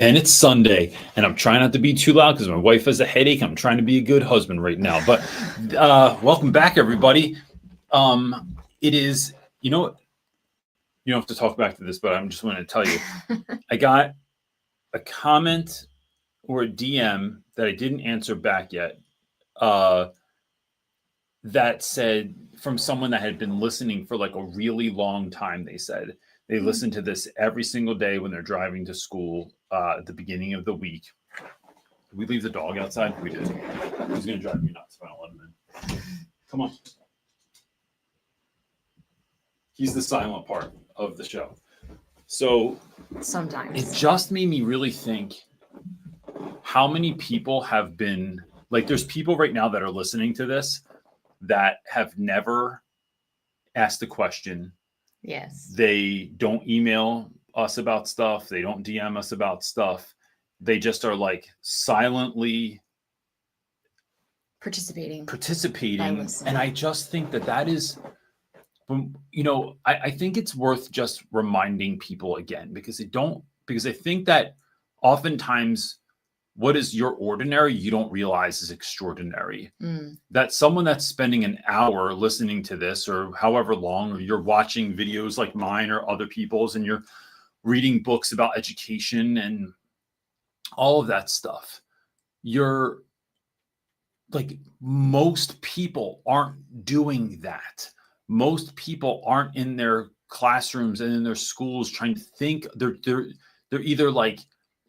And it's Sunday, and I'm trying not to be too loud because my wife has a headache. I'm trying to be a good husband right now. But welcome back, everybody. It is, you know, you don't have to talk back to this, but I'm just going to tell you, I got a comment or a DM that I didn't answer back yet. That said, from someone that had been listening for like a really long time. They said they listen to this every single day when they're driving to school at the beginning of the week. Did we leave the dog outside? We did. He's going to drive me nuts if I don't let him in. Come on. He's the silent part of the show. So sometimes it just made me really think how many people have been like, there's people right now that are listening to this that have never asked a question. Yes. They don't email us about stuff. They don't DM us about stuff. They just are like silently participating. And I just think that is, you know, I think it's worth just reminding people again, because I think that oftentimes what is your ordinary, you don't realize is extraordinary. That someone that's spending an hour listening to this or however long, or you're watching videos like mine or other people's, and you're reading books about education and all of that stuff, you're like, most people aren't doing that. Most people aren't in their classrooms and in their schools trying to think. They're either like,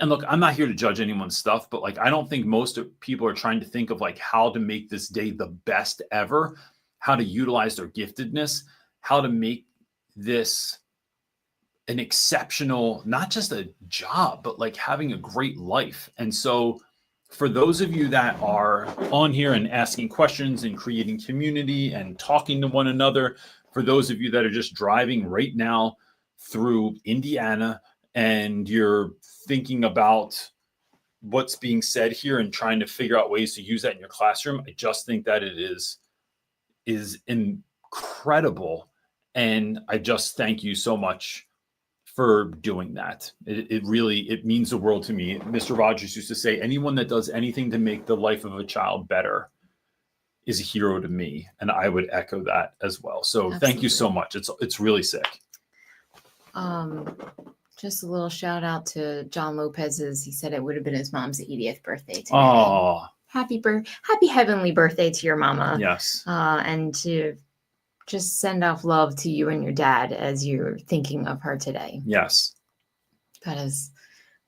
and look, I'm not here to judge anyone's stuff, but like, I don't think most people are trying to think of like how to make this day the best ever, how to utilize their giftedness, how to make this an exceptional, not just a job, but like having a great life. And so for those of you that are on here and asking questions and creating community and talking to one another, for those of you that are just driving right now through Indiana and you're thinking about what's being said here and trying to figure out ways to use that in your classroom, I just think that it is incredible. And I just thank you so much for doing that. It really means the world to me. Mr. Rogers used to say, anyone that does anything to make the life of a child better is a hero to me. And I would echo that as well. So Absolutely. Thank you so much. It's really sick. Just a little shout out to John Lopez's. He said it would have been his mom's 80th birthday today. Oh, happy heavenly birthday to your mama. Yes. And to just send off love to you and your dad as you're thinking of her today. Yes.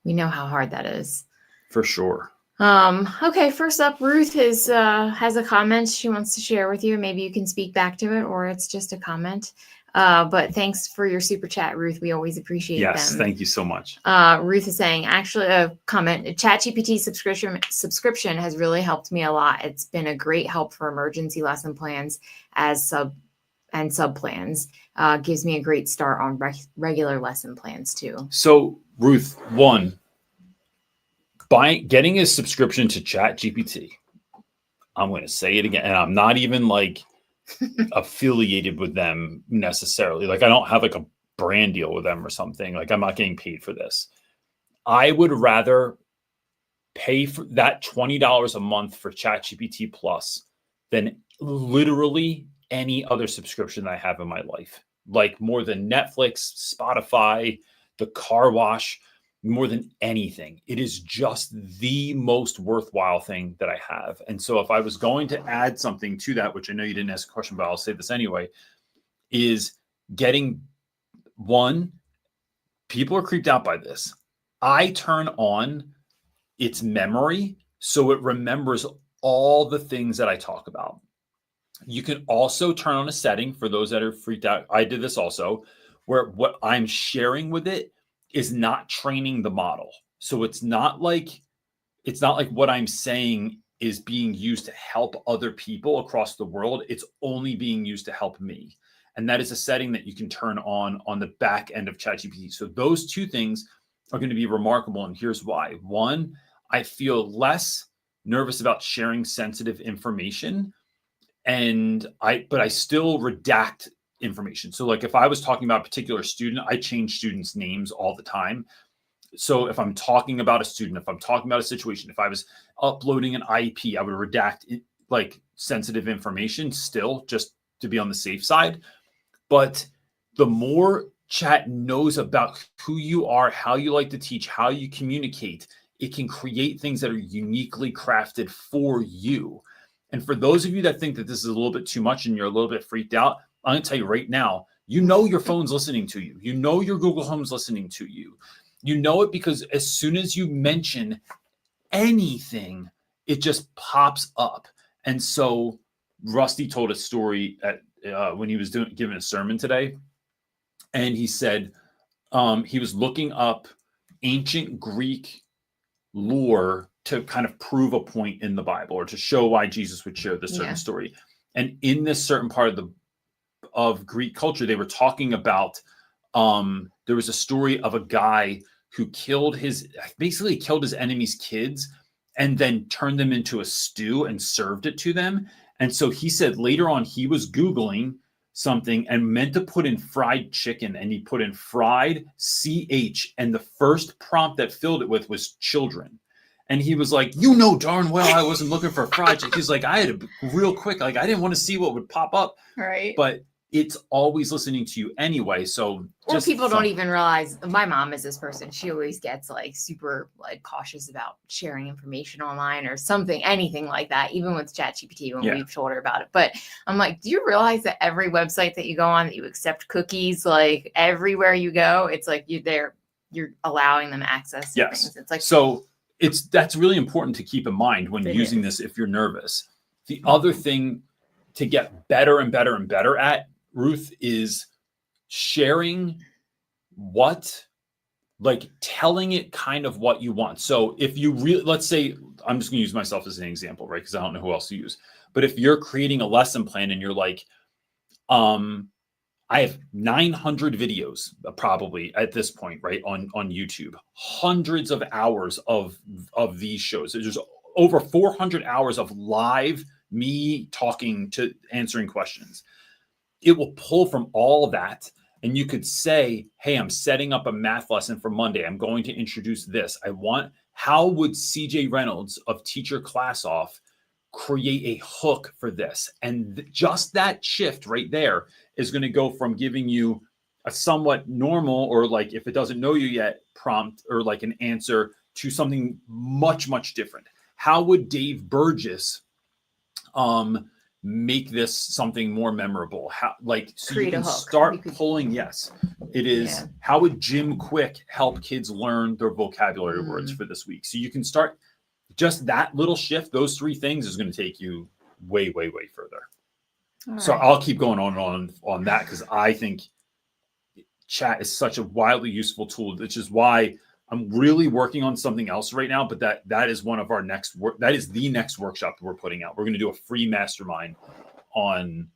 We know how hard that is. For sure. Okay, first up, Ruth has a comment she wants to share with you. Maybe you can speak back to it, or it's just a comment. But thanks for your super chat, Ruth. We always appreciate them. Yes, thank you so much. Ruth is saying, actually, a comment, ChatGPT subscription has really helped me a lot. It's been a great help for emergency lesson plans as sub plans. Gives me a great start on regular lesson plans too. So Ruth, getting a subscription to ChatGPT, I'm going to say it again, and I'm not even like affiliated with them necessarily. Like, I don't have like a brand deal with them or something. Like, I'm not getting paid for this. I would rather pay for that $20 a month for ChatGPT Plus than literally any other subscription that I have in my life. Like, more than Netflix, Spotify, the car wash, more than anything. It is just the most worthwhile thing that I have. And so if I was going to add something to that, which I know you didn't ask a question, but I'll say this anyway, is getting people are creeped out by this. I turn on its memory so it remembers all the things that I talk about. You can also turn on a setting for those that are freaked out. I did this also, where what I'm sharing with it is not training the model. So it's not like what I'm saying is being used to help other people across the world. It's only being used to help me. And that is a setting that you can turn on the back end of ChatGPT. So those two things are going to be remarkable. And here's why. One, I feel less nervous about sharing sensitive information. But I still redact information. So like if I was talking about a particular student, I change students' names all the time. so if I'm talking about a student, if I'm talking about a situation, if I was uploading an IEP, I would redact like sensitive information still, just to be on the safe side. But the more chat knows about who you are, how you like to teach, how you communicate, it can create things that are uniquely crafted for you. And for those of you that think that this is a little bit too much and you're a little bit freaked out, I'm going to tell you right now, you know your phone's listening to you. You know your Google Home's listening to you. You know it because as soon as you mention anything, it just pops up. And so Rusty told a story at when he was giving a sermon today, and he said he was looking up ancient Greek lore to kind of prove a point in the Bible or to show why Jesus would share this certain story. And in this certain part of Greek culture, they were talking about there was a story of a guy who basically killed his enemy's kids and then turned them into a stew and served it to them. And so he said later on he was Googling something and meant to put in fried chicken, and he put in fried CH, and the first prompt that filled it with was children. And he was like, you know darn well I wasn't looking for fried chicken. He's like, I had to real quick, like I didn't want to see what would pop up. Right. But it's always listening to you anyway. So or people don't even realize. My mom is this person. She always gets like super like cautious about sharing information online or something, anything like that, even with ChatGPT when we've told her about it. But I'm like, do you realize that every website that you go on that you accept cookies, like everywhere you go, it's like you're allowing them access to things. It's like, so that's really important to keep in mind when using this if you're nervous. The other thing to get better and better and better at, Ruth, is sharing telling it kind of what you want. So if you let's say, I'm just going to use myself as an example, right? Because I don't know who else to use. But if you're creating a lesson plan and you're like, I have 900 videos probably at this point, right? On YouTube, hundreds of hours of these shows. There's over 400 hours of live me talking to answering questions. It will pull from all of that. And you could say, hey, I'm setting up a math lesson for Monday. I'm going to introduce this. How would CJ Reynolds of Teach Your Class Off create a hook for this? And just that shift right there is going to go from giving you a somewhat normal, or like if it doesn't know you yet, prompt or like an answer to something much, much different. How would Dave Burgess make this something more memorable? So you can start pulling. Yes, it is. How would Jim Quick help kids learn their vocabulary words for this week? So you can start just that little shift. Those three things is going to take you way, way, way further. So I'll keep going on that because I think chat is such a wildly useful tool, which is why I'm really working on something else right now, but that is one of our next work. That is the next workshop that we're putting out. We're going to do a free mastermind on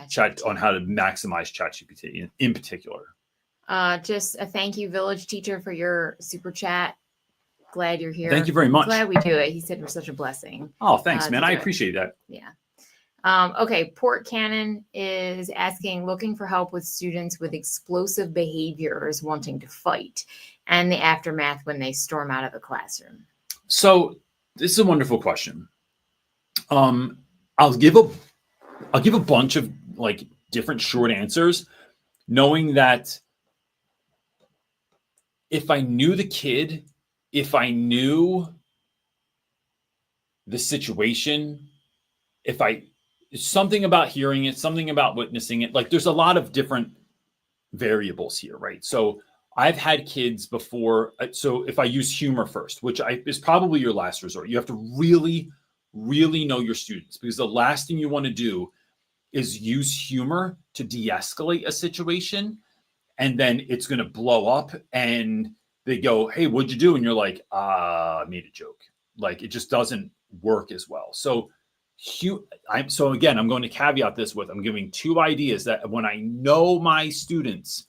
chat, on how to maximize ChatGPT in particular. Just a thank you, Village Teacher, for your super chat. Glad you're here. Thank you very much. Glad we do it. He said it was such a blessing. Oh, thanks, man. I appreciate that. Yeah. Okay. Port Cannon is asking, looking for help with students with explosive behaviors wanting to fight and the aftermath when they storm out of the classroom. So this is a wonderful question. I'll give a bunch of like different short answers, knowing that if I knew the kid, if I knew the situation, something about hearing it, something about witnessing it, like there's a lot of different variables here, right? So I've had kids before. So if I use humor first, which is probably your last resort, you have to really, really know your students, because the last thing you want to do is use humor to de-escalate a situation. And then it's going to blow up and they go, hey, what'd you do? And you're like, I made a joke. Like it just doesn't work as well. So again, I'm going to caveat this with, I'm giving two ideas that when I know my students,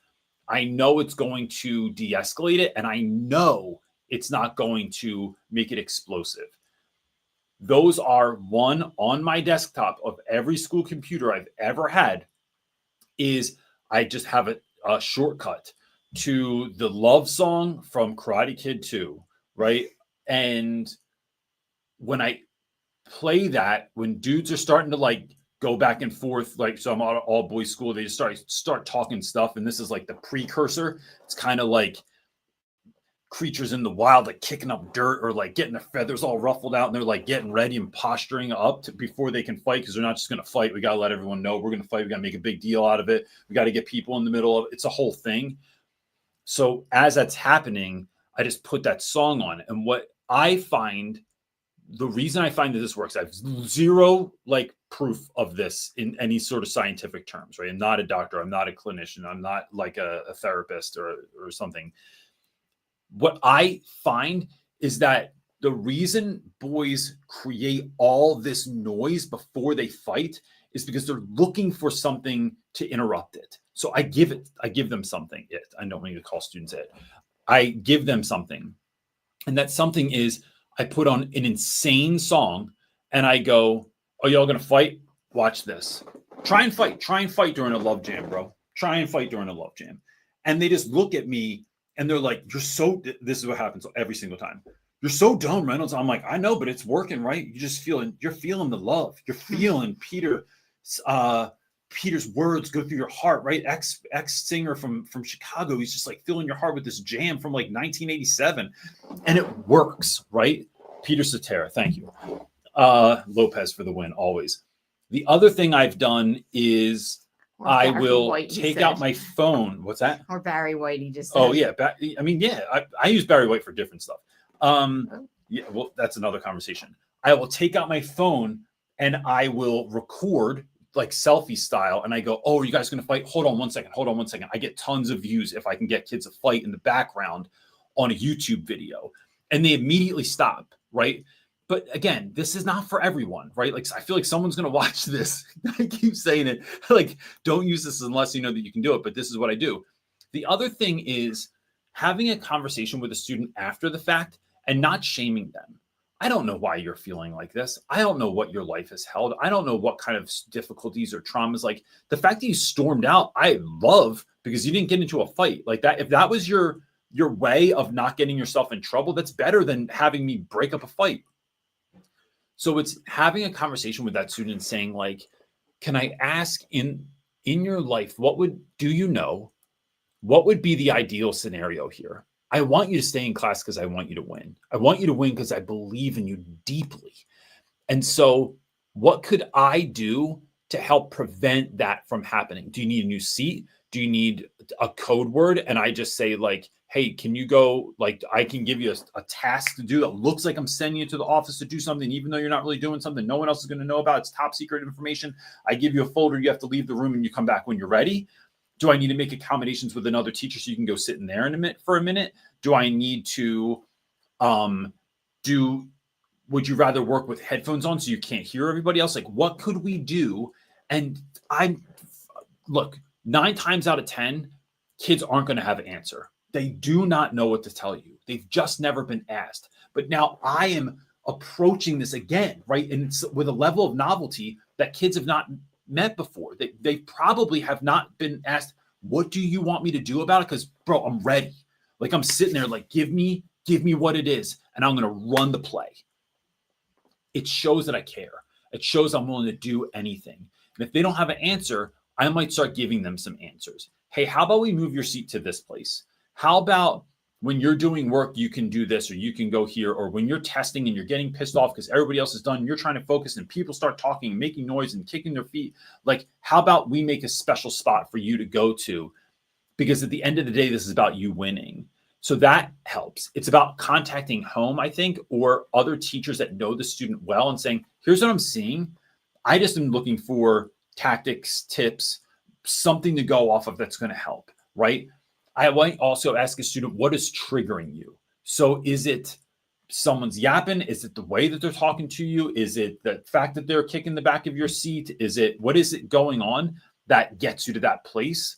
I know it's going to de-escalate it, and I know it's not going to make it explosive. Those are one on my desktop of every school computer I've ever had is I just have a shortcut to the love song from Karate Kid 2, right? And when I play that, when dudes are starting to like go back and forth, like, so I'm all boys school, they just start talking stuff, and this is like the precursor. It's kind of like creatures in the wild, like kicking up dirt or like getting their feathers all ruffled out, and they're like getting ready and posturing up before they can fight, because they're not just going to fight. We got to let everyone know we're going to fight. We got to make a big deal out of it. We got to get people in the middle of it. It's a whole thing. So as that's happening, I just put that song on. And what I find, the reason I find that this works, I have zero like proof of this in any sort of scientific terms, right? I'm not a doctor. I'm not a clinician. I'm not like a therapist or something. What I find is that the reason boys create all this noise before they fight is because they're looking for something to interrupt it. So I give them something. I don't need to call students it. I give them something. And that something is, I put on an insane song and I go, oh, y'all gonna fight? Watch this. Try and fight during a love jam, bro. Try and fight during a love jam. And they just look at me and they're like, this is what happens every single time. You're so dumb, Reynolds. I'm like, I know, but it's working, right? You're feeling the love. You're feeling Peter's words go through your heart, right? Ex singer from Chicago. He's just like filling your heart with this jam from like 1987, and it works, right? Peter Cetera, thank you. Lopez for the win, always. The other thing I've done is I will take out my phone. What's that? Or Barry White, he just said. Oh yeah, I mean, yeah, I use Barry White for different stuff. Yeah, well, that's another conversation. I will take out my phone and I will record like selfie style, and I go, oh, are you guys gonna fight? Hold on one second. I get tons of views if I can get kids to fight in the background on a YouTube video, and they immediately stop, right? But again, this is not for everyone, right? Like, I feel like someone's gonna watch this. I keep saying it, like, don't use this unless you know that you can do it, but this is what I do. The other thing is having a conversation with a student after the fact and not shaming them. I don't know why you're feeling like this. I don't know what your life has held. I don't know what kind of difficulties or traumas. Like, the fact that you stormed out, I love, because you didn't get into a fight like that. If that was your way of not getting yourself in trouble, that's better than having me break up a fight. So it's having a conversation with that student saying, like, can I ask, in your life, what would be the ideal scenario here? I want you to stay in class because I want you to win. I want you to win because I believe in you deeply. And so what could I do to help prevent that from happening? Do you need a new seat? Do you need a code word? And I just say, like, hey, can you go, like, I can give you a task to do that looks like I'm sending you to the office to do something, even though you're not really doing something no one else is going to know about. It's top secret information. I give you a folder. You have to leave the room and you come back when you're ready. Do I need to make accommodations with another teacher so you can go sit in there for a minute? Do I need to would you rather work with headphones on so you can't hear everybody else? Like, what could we do? And look, 9 times out of 10, kids aren't going to have an answer. They do not know what to tell you. They've just never been asked. But now I am approaching this again, right? And it's with a level of novelty that kids have not met before. They probably have not been asked, what do you want me to do about it? Because, bro, I'm ready. Like, I'm sitting there like, give me what it is, and I'm going to run the play. It shows that I care. It shows I'm willing to do anything. And if they don't have an answer, I might start giving them some answers. Hey, how about we move your seat to this place? How about when you're doing work, you can do this, or you can go here, or when you're testing and you're getting pissed off because everybody else is done, you're trying to focus and people start talking and making noise and kicking their feet. Like, how about we make a special spot for you to go to? Because at the end of the day, this is about you winning. So that helps. It's about contacting home, I think, or other teachers that know the student well and saying, here's what I'm seeing. I just am looking for tactics, tips, something to go off of that's going to help, right? I might also ask a student, what is triggering you? So is it someone's yapping? Is it the way that they're talking to you? Is it the fact that they're kicking the back of your seat? What is it going on that gets you to that place?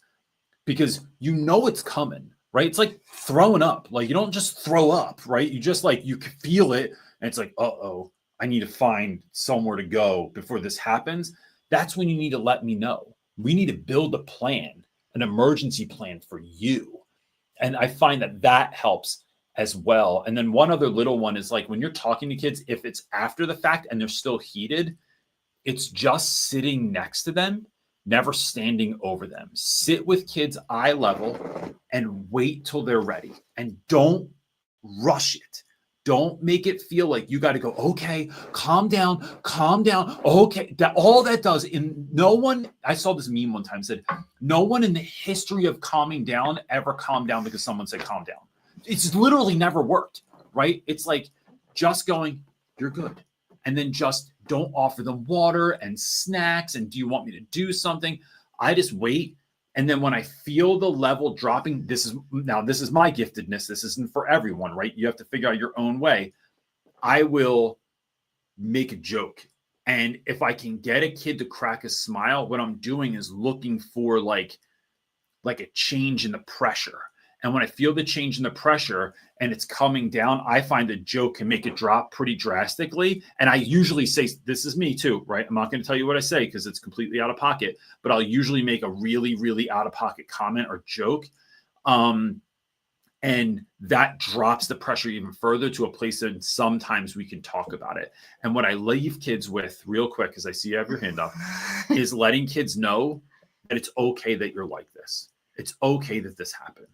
Because you know it's coming, right? It's like throwing up. Like, you don't just throw up, right? You just, like, you can feel it and it's like, uh-oh, I need to find somewhere to go before this happens. That's when you need to let me know. We need to build a plan, an emergency plan for you. And I find that that helps as well. And then one other little one is like when you're talking to kids, if it's after the fact and they're still heated, it's just sitting next to them, never standing over them. Sit with kids eye level and wait till they're ready. And don't rush it. Don't make it feel like you got to go, okay, calm down, calm down. Okay. That all that does in no one, I saw this meme one time said, no one in the history of calming down ever calmed down because someone said calm down. It's literally never worked, right? It's like just going, you're good. And then just don't offer them water and snacks. And do you want me to do something? I just wait. And then when I feel the level dropping, this is my giftedness. This isn't for everyone, right? You have to figure out your own way. I will make a joke. And if I can get a kid to crack a smile, what I'm doing is looking for like a change in the pressure. And when I feel the change in the pressure and it's coming down, I find a joke can make it drop pretty drastically. And I usually say, this is me too, right? I'm not going to tell you what I say because it's completely out of pocket, but I'll usually make a really, really out of pocket comment or joke. And that drops the pressure even further to a place that sometimes we can talk about it. And what I leave kids with real quick, because I see you have your hand up, is letting kids know that it's okay that you're like this. It's okay that this happened.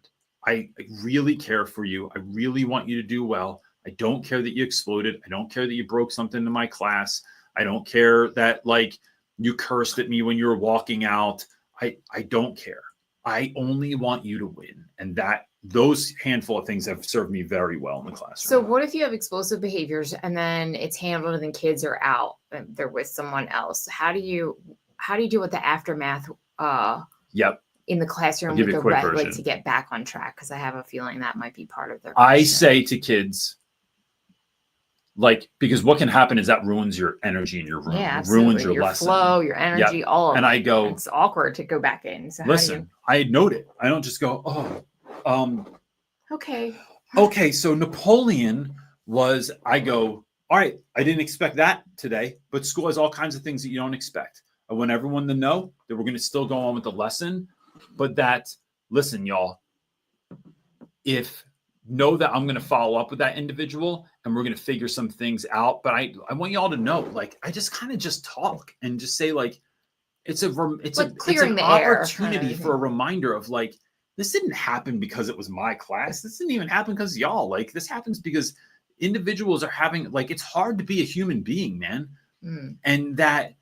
I really care for you. I really want you to do well. I don't care that you exploded. I don't care that you broke something in my class. I don't care that like you cursed at me when you were walking out. I don't care. I only want you to win. And those handful of things have served me very well in the classroom. So what if you have explosive behaviors and then it's handled and the kids are out and they're with someone else? How do you deal with the aftermath? Yep. In the classroom with the like to get back on track, because I have a feeling that might be part of their question. I say to kids, like, because what can happen is that ruins your energy in your room. Yeah, ruins your lesson, flow, your energy, all of it. And I go, it's awkward to go back in. So listen, I note it. I don't just go, okay. So Napoleon was, I go, all right, I didn't expect that today, but school has all kinds of things that you don't expect. I want everyone to know that we're going to still go on with the lesson. But that, listen, y'all, know that I'm going to follow up with that individual and we're going to figure some things out. But I want y'all to know, like, I just kind of just talk and just say, like, it's an opportunity for a reminder of like, this didn't happen because it was my class. This didn't even happen because y'all. Like, this happens because individuals are having, like, it's hard to be a human being, man. And that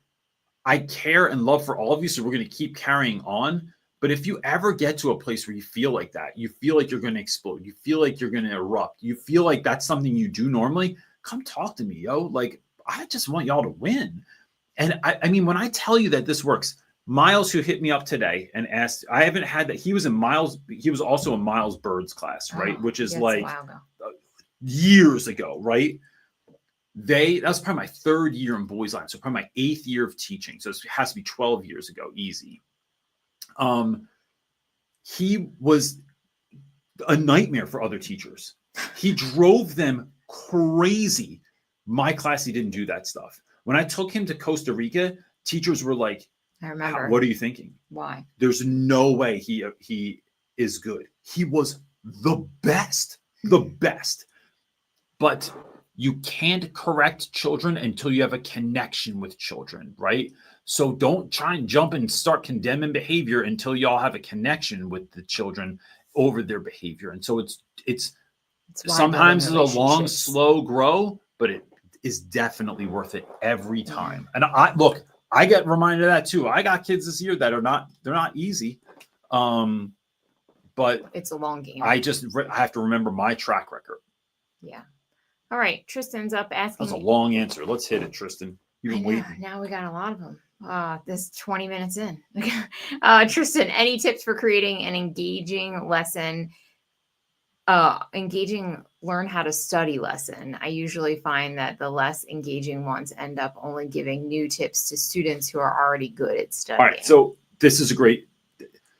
I care and love for all of you. So we're going to keep carrying on. But if you ever get to a place where you feel like that, you feel like you're going to explode, you feel like you're going to erupt, you feel like that's something you do normally, come talk to me, yo. Like, I just want y'all to win. And I mean, when I tell you that this works, Miles, who hit me up today and asked, I haven't had that. He was also in Miles Bird's class, right? Which is like years ago, right? That was probably my third year in Boys Line. So probably my 8th year of teaching. So it has to be 12 years ago, easy. He was a nightmare for other teachers. He drove them crazy. My class, he didn't do that stuff. When I took him to Costa Rica, teachers were like, I remember. What are you thinking? Why? There's no way he is good. He was the best. But you can't correct children until you have a connection with children, right? So don't try and jump and start condemning behavior until y'all have a connection with the children over their behavior. And so it's sometimes it's a long, slow grow, but it is definitely worth it every time. And I get reminded of that too. I got kids this year that they're not easy. But it's a long game. I have to remember my track record. Yeah. All right. Tristan's up asking. That's a long answer. Let's hit it, Tristan. You've been waiting. Now we got a lot of them. This 20 minutes in. Tristan, any tips for creating an engaging lesson? Engaging learn how to study lesson. I usually find that the less engaging ones end up only giving new tips to students who are already good at studying. All right. So this is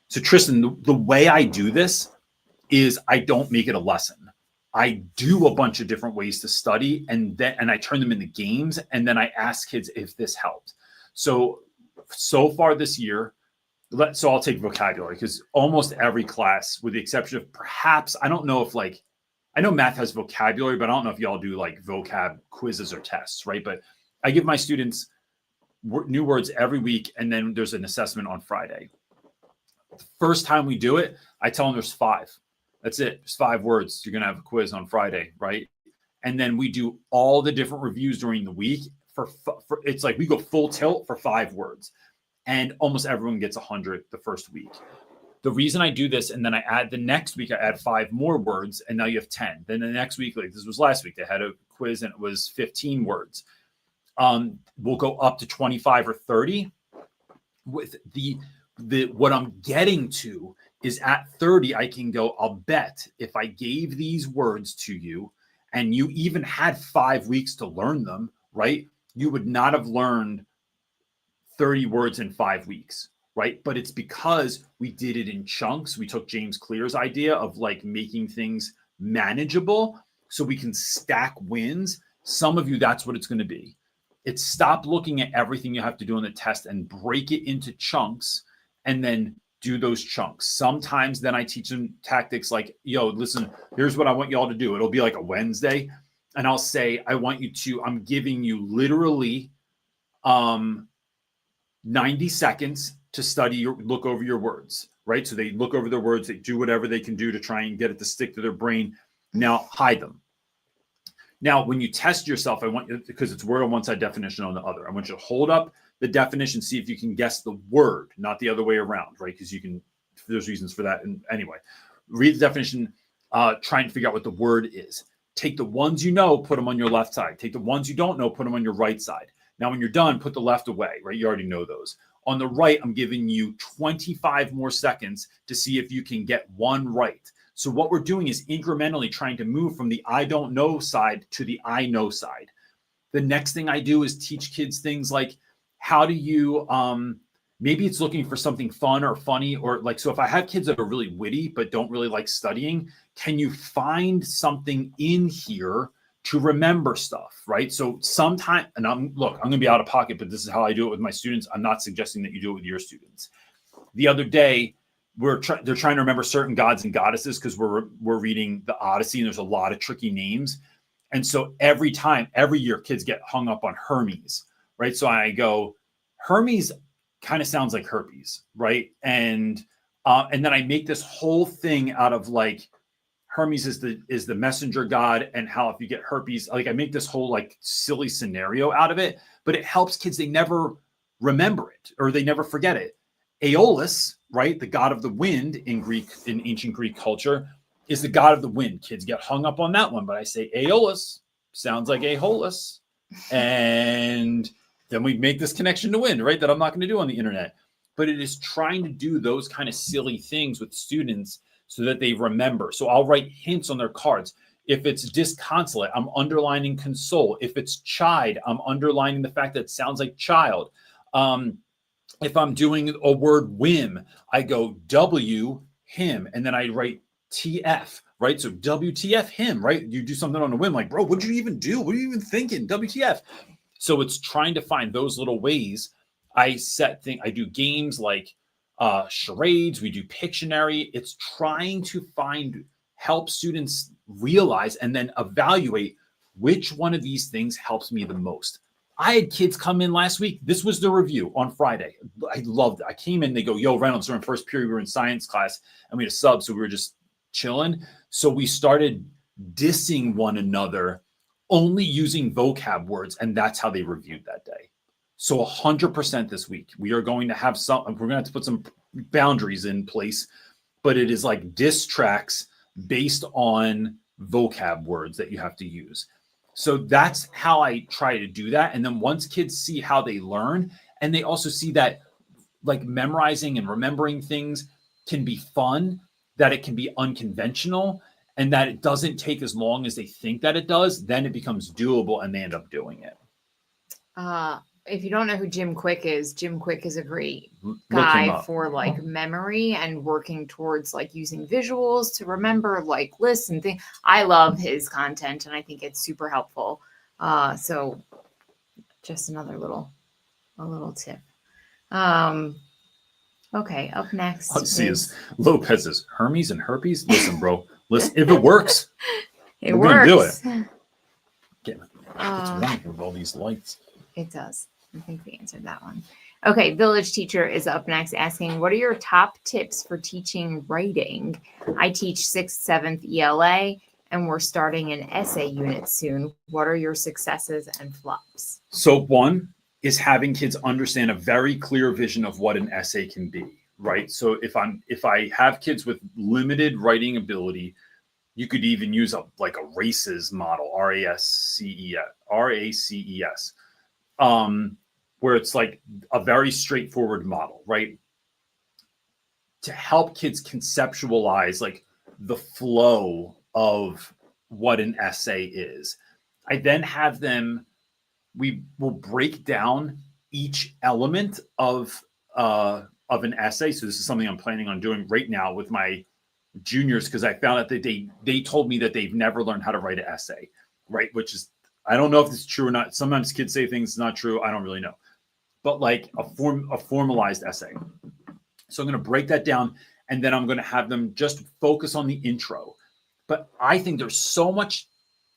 so Tristan, the way I do this is I don't make it a lesson. I do a bunch of different ways to study and I turn them into games. And then I ask kids if this helped. So far this year, So I'll take vocabulary because almost every class, with the exception of perhaps, I don't know if like, I know math has vocabulary, but I don't know if y'all do like vocab quizzes or tests, right? But I give my students new words every week, and then there's an assessment on Friday. The first time we do it, I tell them there's 5. That's it. There's 5 words. You're going to have a quiz on Friday, right? And then we do all the different reviews during the week for it's like we go full tilt for 5 words. And almost everyone gets 100 the first week. The reason I do this, and then I add the next week, I add 5 more words, and now you have 10. Then the next week, like this was last week, they had a quiz and it was 15 words. We'll go up to 25 or 30. With the what I'm getting to is at 30, I can go, I'll bet if I gave these words to you and you even had 5 weeks to learn them, right? You would not have learned 30 words in 5 weeks, right? But it's because we did it in chunks. We took James Clear's idea of like making things manageable so we can stack wins. Some of you, that's what it's going to be. It's stop looking at everything you have to do on the test and break it into chunks and then do those chunks. Sometimes then I teach them tactics like, yo, listen, here's what I want y'all to do. It'll be like a Wednesday. And I'll say, I'm giving you literally 90 seconds to look over your words, right? So they look over their words, they do whatever they can do to try and get it to stick to their brain. Now hide them. Now, when you test yourself, I want you, because it's word on one side, definition on the other. I want you to hold up the definition, see if you can guess the word, not the other way around, right? Because there's reasons for that. And anyway, read the definition, try and figure out what the word is. Take the ones you know, put them on your left side. Take the ones you don't know, put them on your right side. Now, when you're done, put the left away, right? You already know those. On the right, I'm giving you 25 more seconds to see if you can get one right. So what we're doing is incrementally trying to move from the I don't know side to the I know side. The next thing I do is teach kids things like, how do you, maybe it's looking for something fun or funny, or like, so if I have kids that are really witty but don't really like studying, can you find something in here to remember stuff, right? So sometimes, and I'm going to be out of pocket, but this is how I do it with my students. I'm not suggesting that you do it with your students. The other day, they're trying to remember certain gods and goddesses because we're reading the Odyssey and there's a lot of tricky names. And so every year, kids get hung up on Hermes, right? So I go, Hermes kind of sounds like herpes, right? And then I make this whole thing out of like, Hermes is the messenger god, and how if you get herpes, like I make this whole like silly scenario out of it, but it helps kids. They never remember it or they never forget it. Aeolus, right, the god of the wind in ancient Greek culture, is the god of the wind. Kids get hung up on that one, but I say Aeolus sounds like Aeolus, and then we make this connection to wind, right? That I'm not going to do on the internet, but it is trying to do those kind of silly things with students so that they remember. So I'll write hints on their cards. If it's disconsolate, I'm underlining console. If it's chide, I'm underlining the fact that it sounds like child. If I'm doing a word whim, I go W, him, and then I write TF, right? So WTF, him, right? You do something on a whim, like, bro, what'd you even do? What are you even thinking? WTF. So it's trying to find those little ways. I do games like charades, we do Pictionary. It's trying to help students realize and then evaluate which one of these things helps me the most. I had kids come in last week. This was the review on Friday. I loved it. I came in, they go, yo, Reynolds, during first period, we were in science class and we had a sub, so we were just chilling. So we started dissing one another, only using vocab words, and that's how they reviewed that day. So 100% this week, we are going to have we're going to have to put some boundaries in place, but it is like diss tracks based on vocab words that you have to use. So that's how I try to do that. And then once kids see how they learn, and they also see that like memorizing and remembering things can be fun, that it can be unconventional, and that it doesn't take as long as they think that it does, then it becomes doable and they end up doing it. If you don't know who Jim Quick is a great guy for like memory and working towards like using visuals to remember like lists and things. I love his content and I think it's super helpful. So just a little tip. Okay, up next All you see is is Lopez's Hermes and herpes. Listen, bro. Listen, if it works, it we're gonna do works. it. What's wrong with all these lights? It does. I think we answered that one. Okay, Village Teacher is up next asking, what are your top tips for teaching writing? I teach 6th, 7th ELA, and we're starting an essay unit soon. What are your successes and flops? So one is having kids understand a very clear vision of what an essay can be, right? So if I have kids with limited writing ability, you could even use a RACES model, RACES, where it's like a very straightforward model, right? To help kids conceptualize like the flow of what an essay is. I then have them, we will break down each element of an essay. So this is something I'm planning on doing right now with my juniors, because I found out that they told me that they've never learned how to write an essay, right? Which is, I don't know if it's true or not. Sometimes kids say things not true. I don't really know, but like a formalized essay. So I'm going to break that down, and then I'm going to have them just focus on the intro. But I think there's so much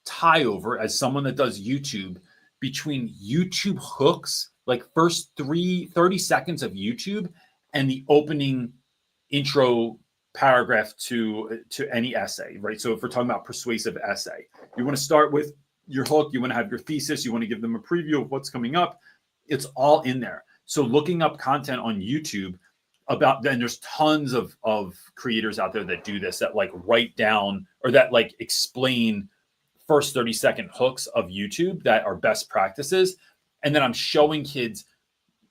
tie over as someone that does YouTube between YouTube hooks, like first 30 seconds of YouTube, and the opening intro paragraph to any essay, right? So if we're talking about persuasive essay, you want to start with your hook, you want to have your thesis, you want to give them a preview of what's coming up. It's all in there. So looking up content on YouTube about, then there's tons of creators out there that do this, that like write down or that like explain first 30-second hooks of YouTube that are best practices. And then I'm showing kids,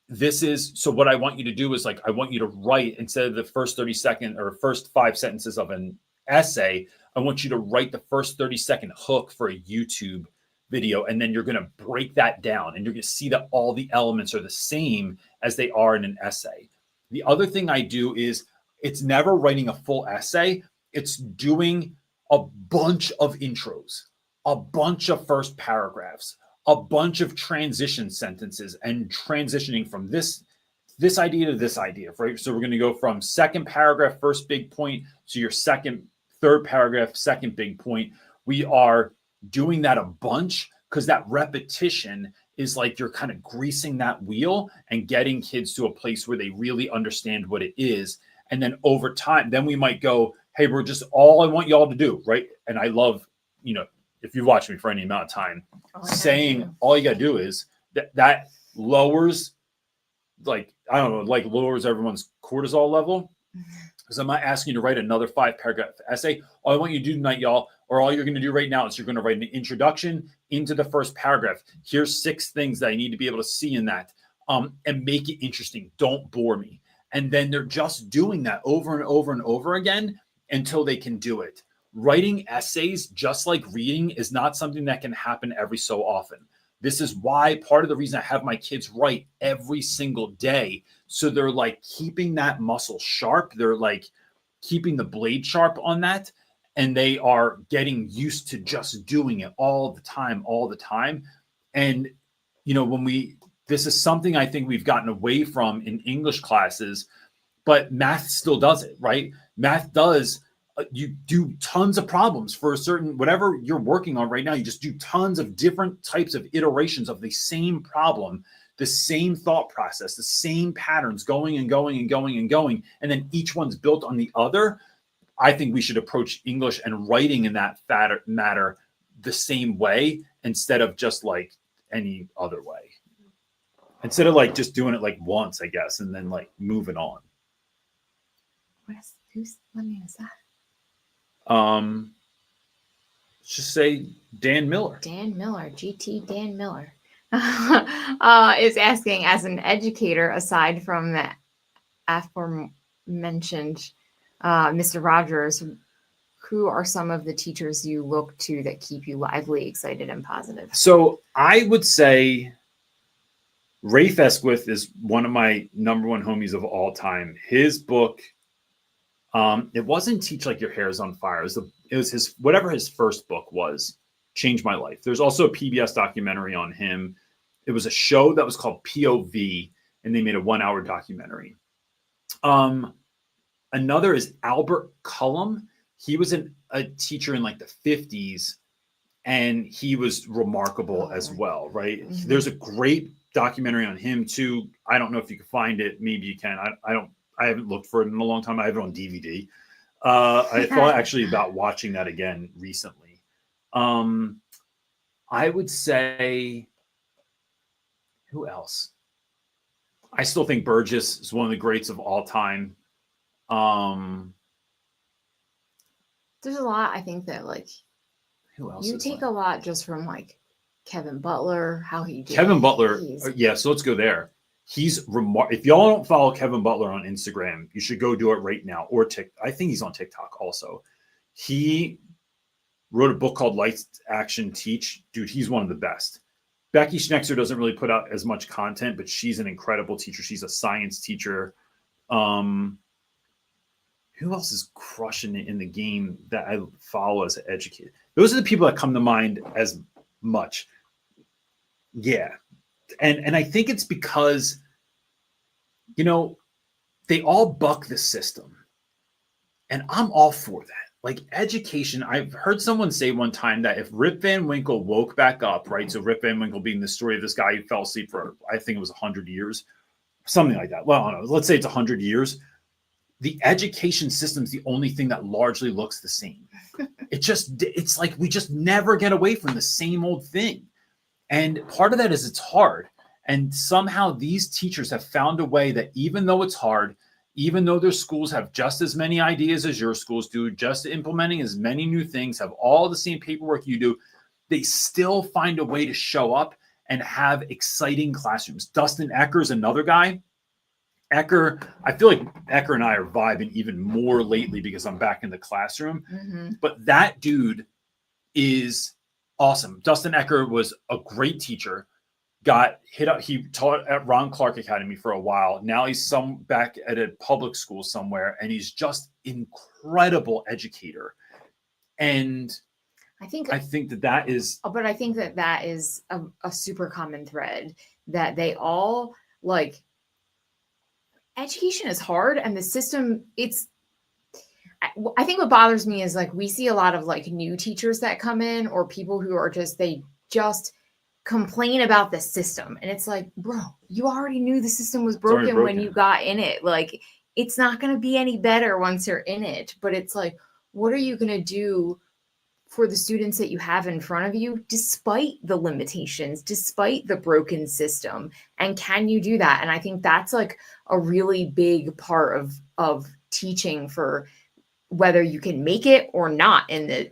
this is, so what I want you to do is like, I want you to write, instead of the first 30-second or first 5 sentences of an essay, I want you to write the first 30-second hook for a YouTube video. And then you're going to break that down and you're going to see that all the elements are the same as they are in an essay. The other thing I do is, it's never writing a full essay. It's doing a bunch of intros, a bunch of first paragraphs, a bunch of transition sentences, and transitioning from this idea to this idea, right? So we're going to go from second paragraph, first big point, to your third paragraph, second big point. We are doing that a bunch because that repetition is like you're kind of greasing that wheel and getting kids to a place where they really understand what it is. And then over time, then we might go, hey, we're just, all I want y'all to do, right? And I love, if you've watched me for any amount of time, saying all you got to do is that lowers, like, I don't know, like lowers everyone's cortisol level. Because I'm not asking you to write another 5-paragraph essay. All I want you to do tonight, y'all, or all you're going to do right now is you're going to write an introduction into the first paragraph. Here's 6 things that I need to be able to see in that, and make it interesting. Don't bore me. And then they're just doing that over and over and over again until they can do it. Writing essays, just like reading, is not something that can happen every so often. This is why part of the reason I have my kids write every single day. So they're like keeping that muscle sharp. They're like keeping the blade sharp on that. And they are getting used to just doing it all the time. And, this is something I think we've gotten away from in English classes, but math still does it, right? Math does. You do tons of problems for a certain, whatever you're working on right now. You just do tons of different types of iterations of the same problem, the same thought process, the same patterns going and going and going and going. And then each one's built on the other. I think we should approach English and writing in that matter the same way, instead of just like any other way. Instead of like just doing it like once, I guess, and then like moving on. Whose name is that? Let's just say Dan Miller. Dan Miller, GT Dan Miller, is asking, as an educator, aside from the aforementioned Mr. Rogers, who are some of the teachers you look to that keep you lively, excited, and positive? So I would say Rafe Esquith is one of my number one homies of all time. His book, it wasn't Teach Like Your Hair is on Fire. It was his, whatever his first book was, changed my life. There's also a PBS documentary on him. It was a show that was called POV, and they made a 1-hour documentary. Another is Albert Cullum. He was a teacher in like the 50s, and he was remarkable as well, right? There's a great documentary on him too. I don't know if you can find it. Maybe you can. I haven't looked for it in a long time. I have it on DVD. I thought actually about watching that again recently. I would say, who else? I still think Burgess is one of the greats of all time. There's a lot, I think, that like Who else? you take a lot just from like Kevin Butler, how he did Kevin Butler. He's- Yeah, so let's go there. He's if y'all don't follow Kevin Butler on Instagram, you should go do it right now. Or I think he's on TikTok also. He wrote a book called Light Action Teach. Dude, he's one of the best. Becky Schnexer doesn't really put out as much content, but she's an incredible teacher. She's a science teacher. Who else is crushing it in the game that I follow as an educator? Those are the people that come to mind as much. Yeah. And I think it's because, you know, they all buck the system. And I'm all for that. Like education, I've heard someone say one time that if Rip Van Winkle woke back up, right? So Rip Van Winkle being the story of this guy who fell asleep for, I think it was 100 years, something like that. Well, I don't know. Let's say it's 100 years. The education system is the only thing that largely looks the same. It's like we just never get away from the same old thing. And part of that is it's hard. And somehow these teachers have found a way that even though it's hard, even though their schools have just as many ideas as your schools do, just implementing as many new things, have all the same paperwork you do, they still find a way to show up and have exciting classrooms. Dustin Ecker's another guy. Ecker, I feel like Ecker and I are vibing even more lately because I'm back in the classroom. But that dude is awesome. Dustin Ecker was a great teacher. Got hit up. He taught at Ron Clark Academy for a while. Now he's back at a public school somewhere, and he's just incredible educator. And I think that is. But I think that is a super common thread that they all like. Education is hard, and the system. I think what bothers me is like we see a lot of like new teachers that come in or people who are they just complain about the system. And it's like, bro, you already knew the system was broken when you got in it. Like, it's not going to be any better once you're in it. But it's like, what are you going to do for the students that you have in front of you, despite the limitations, despite the broken system? And can you do that? And I think that's like a really big part of teaching for whether you can make it or not in the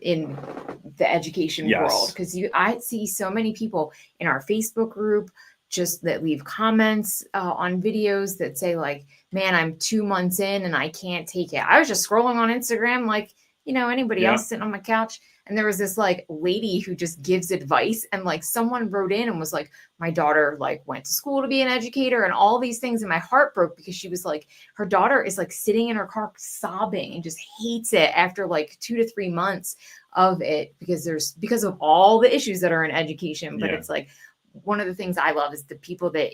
education world. Because I see so many people in our Facebook group just that leave comments on videos that say like, man, I'm 2 months in and I can't take it. I was just scrolling on Instagram like, anybody else sitting on my couch. And there was this like lady who just gives advice, and like someone wrote in and was like, my daughter like went to school to be an educator and all these things. And my heart broke because she was like, her daughter is like sitting in her car sobbing and just hates it after like 2 to 3 months of it because of all the issues that are in education. But it's like, one of the things I love is the people that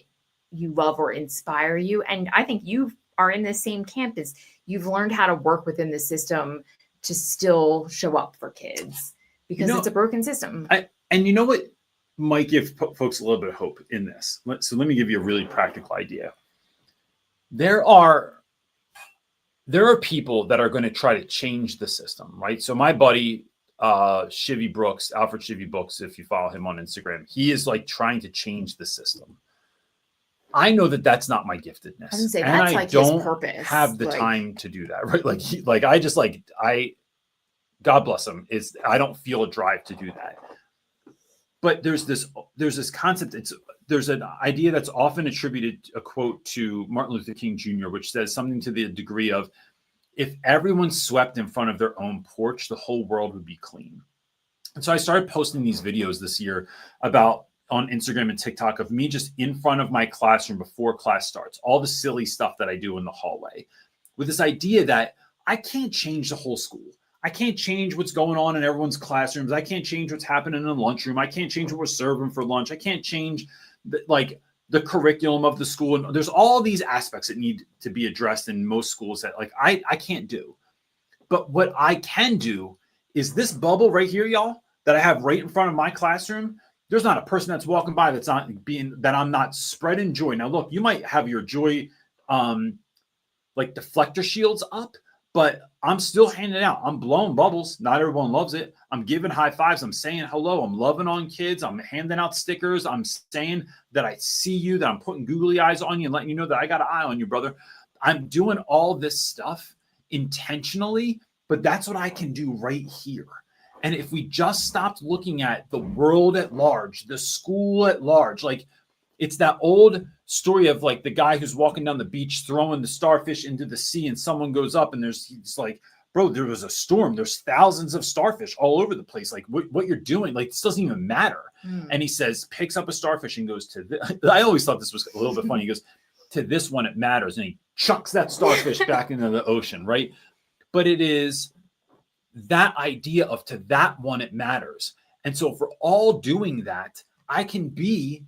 you love or inspire you. And I think you are in the same camp as you've learned how to work within the system to still show up for kids because it's a broken system. And you know what might give folks a little bit of hope in this? So let me give you a really practical idea. There are people that are going to try to change the system, right? So my buddy, Alfred Shivy Brooks, if you follow him on Instagram, he is like trying to change the system. I know that that's not my giftedness. I don't his purpose. Have the time to do that, right? God bless him, I don't feel a drive to do that. But there's this concept. There's an idea that's often attributed, a quote to Martin Luther King Jr., which says something to the degree of, if everyone swept in front of their own porch, the whole world would be clean. And so I started posting these videos this year on Instagram and TikTok of me just in front of my classroom before class starts, all the silly stuff that I do in the hallway, with this idea that I can't change the whole school. I can't change what's going on in everyone's classrooms. I can't change what's happening in the lunchroom. I can't change what we're serving for lunch. I can't change the the curriculum of the school. And there's all these aspects that need to be addressed in most schools that like I can't do. But what I can do is this bubble right here, y'all, that I have right in front of my classroom. There's not a person that's walking by that's not being, that I'm not spreading joy. Now, look, you might have your joy like deflector shields up, but I'm still handing it out. I'm blowing bubbles. Not everyone loves it. I'm giving high fives. I'm saying hello. I'm loving on kids. I'm handing out stickers. I'm saying that I see you, that I'm putting googly eyes on you and letting you know that I got an eye on you, brother. I'm doing all this stuff intentionally, but that's what I can do right here. And if we just stopped looking at the world at large, the school at large, like it's that old story of like the guy who's walking down the beach, throwing the starfish into the sea, and someone goes up and he's like, bro, there was a storm. There's thousands of starfish all over the place. Like what you're doing, like this doesn't even matter. And he says, picks up a starfish and goes to I always thought this was a little bit funny. He goes, to this one, it matters. And he chucks that starfish back into the ocean, right? But it is that idea of to that one, it matters. And so if we're all doing that, I can be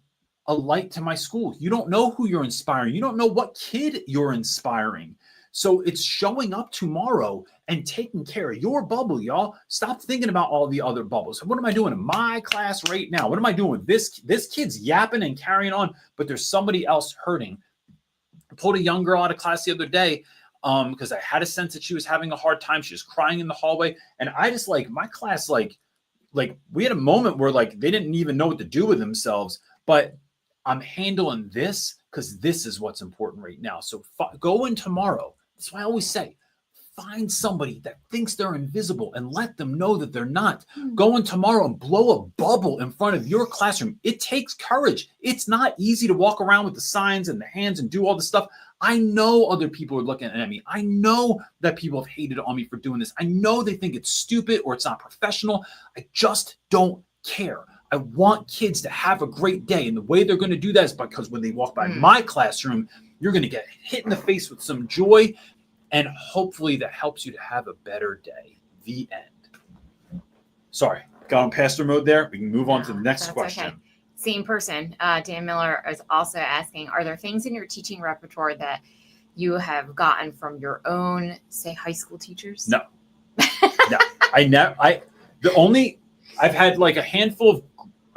a light to my school. You don't know who you're inspiring. You don't know what kid you're inspiring. So it's showing up tomorrow and taking care of your bubble, y'all. Stop thinking about all the other bubbles. What am I doing in my class right now? What am I doing with this? This kid's yapping and carrying on, but there's somebody else hurting. I pulled a young girl out of class the other day because I had a sense that she was having a hard time. She was crying in the hallway. And I just like my class, like we had a moment where like they didn't even know what to do with themselves, but I'm handling this because this is what's important right now. So go in tomorrow. That's why I always say, find somebody that thinks they're invisible and let them know that they're not. Go in tomorrow and blow a bubble in front of your classroom. It takes courage. It's not easy to walk around with the signs and the hands and do all this stuff. I know other people are looking at me. I know that people have hated on me for doing this. I know they think it's stupid or it's not professional. I just don't care. I want kids to have a great day. And the way they're going to do that is because when they walk by my classroom, you're going to get hit in the face with some joy. And hopefully that helps you to have a better day. The end. Sorry, got on pastor mode there. We can move on to the next question. Okay. Same person. Dan Miller is also asking, are there things in your teaching repertoire that you have gotten from your own, say, high school teachers? No. No. I've had like a handful of,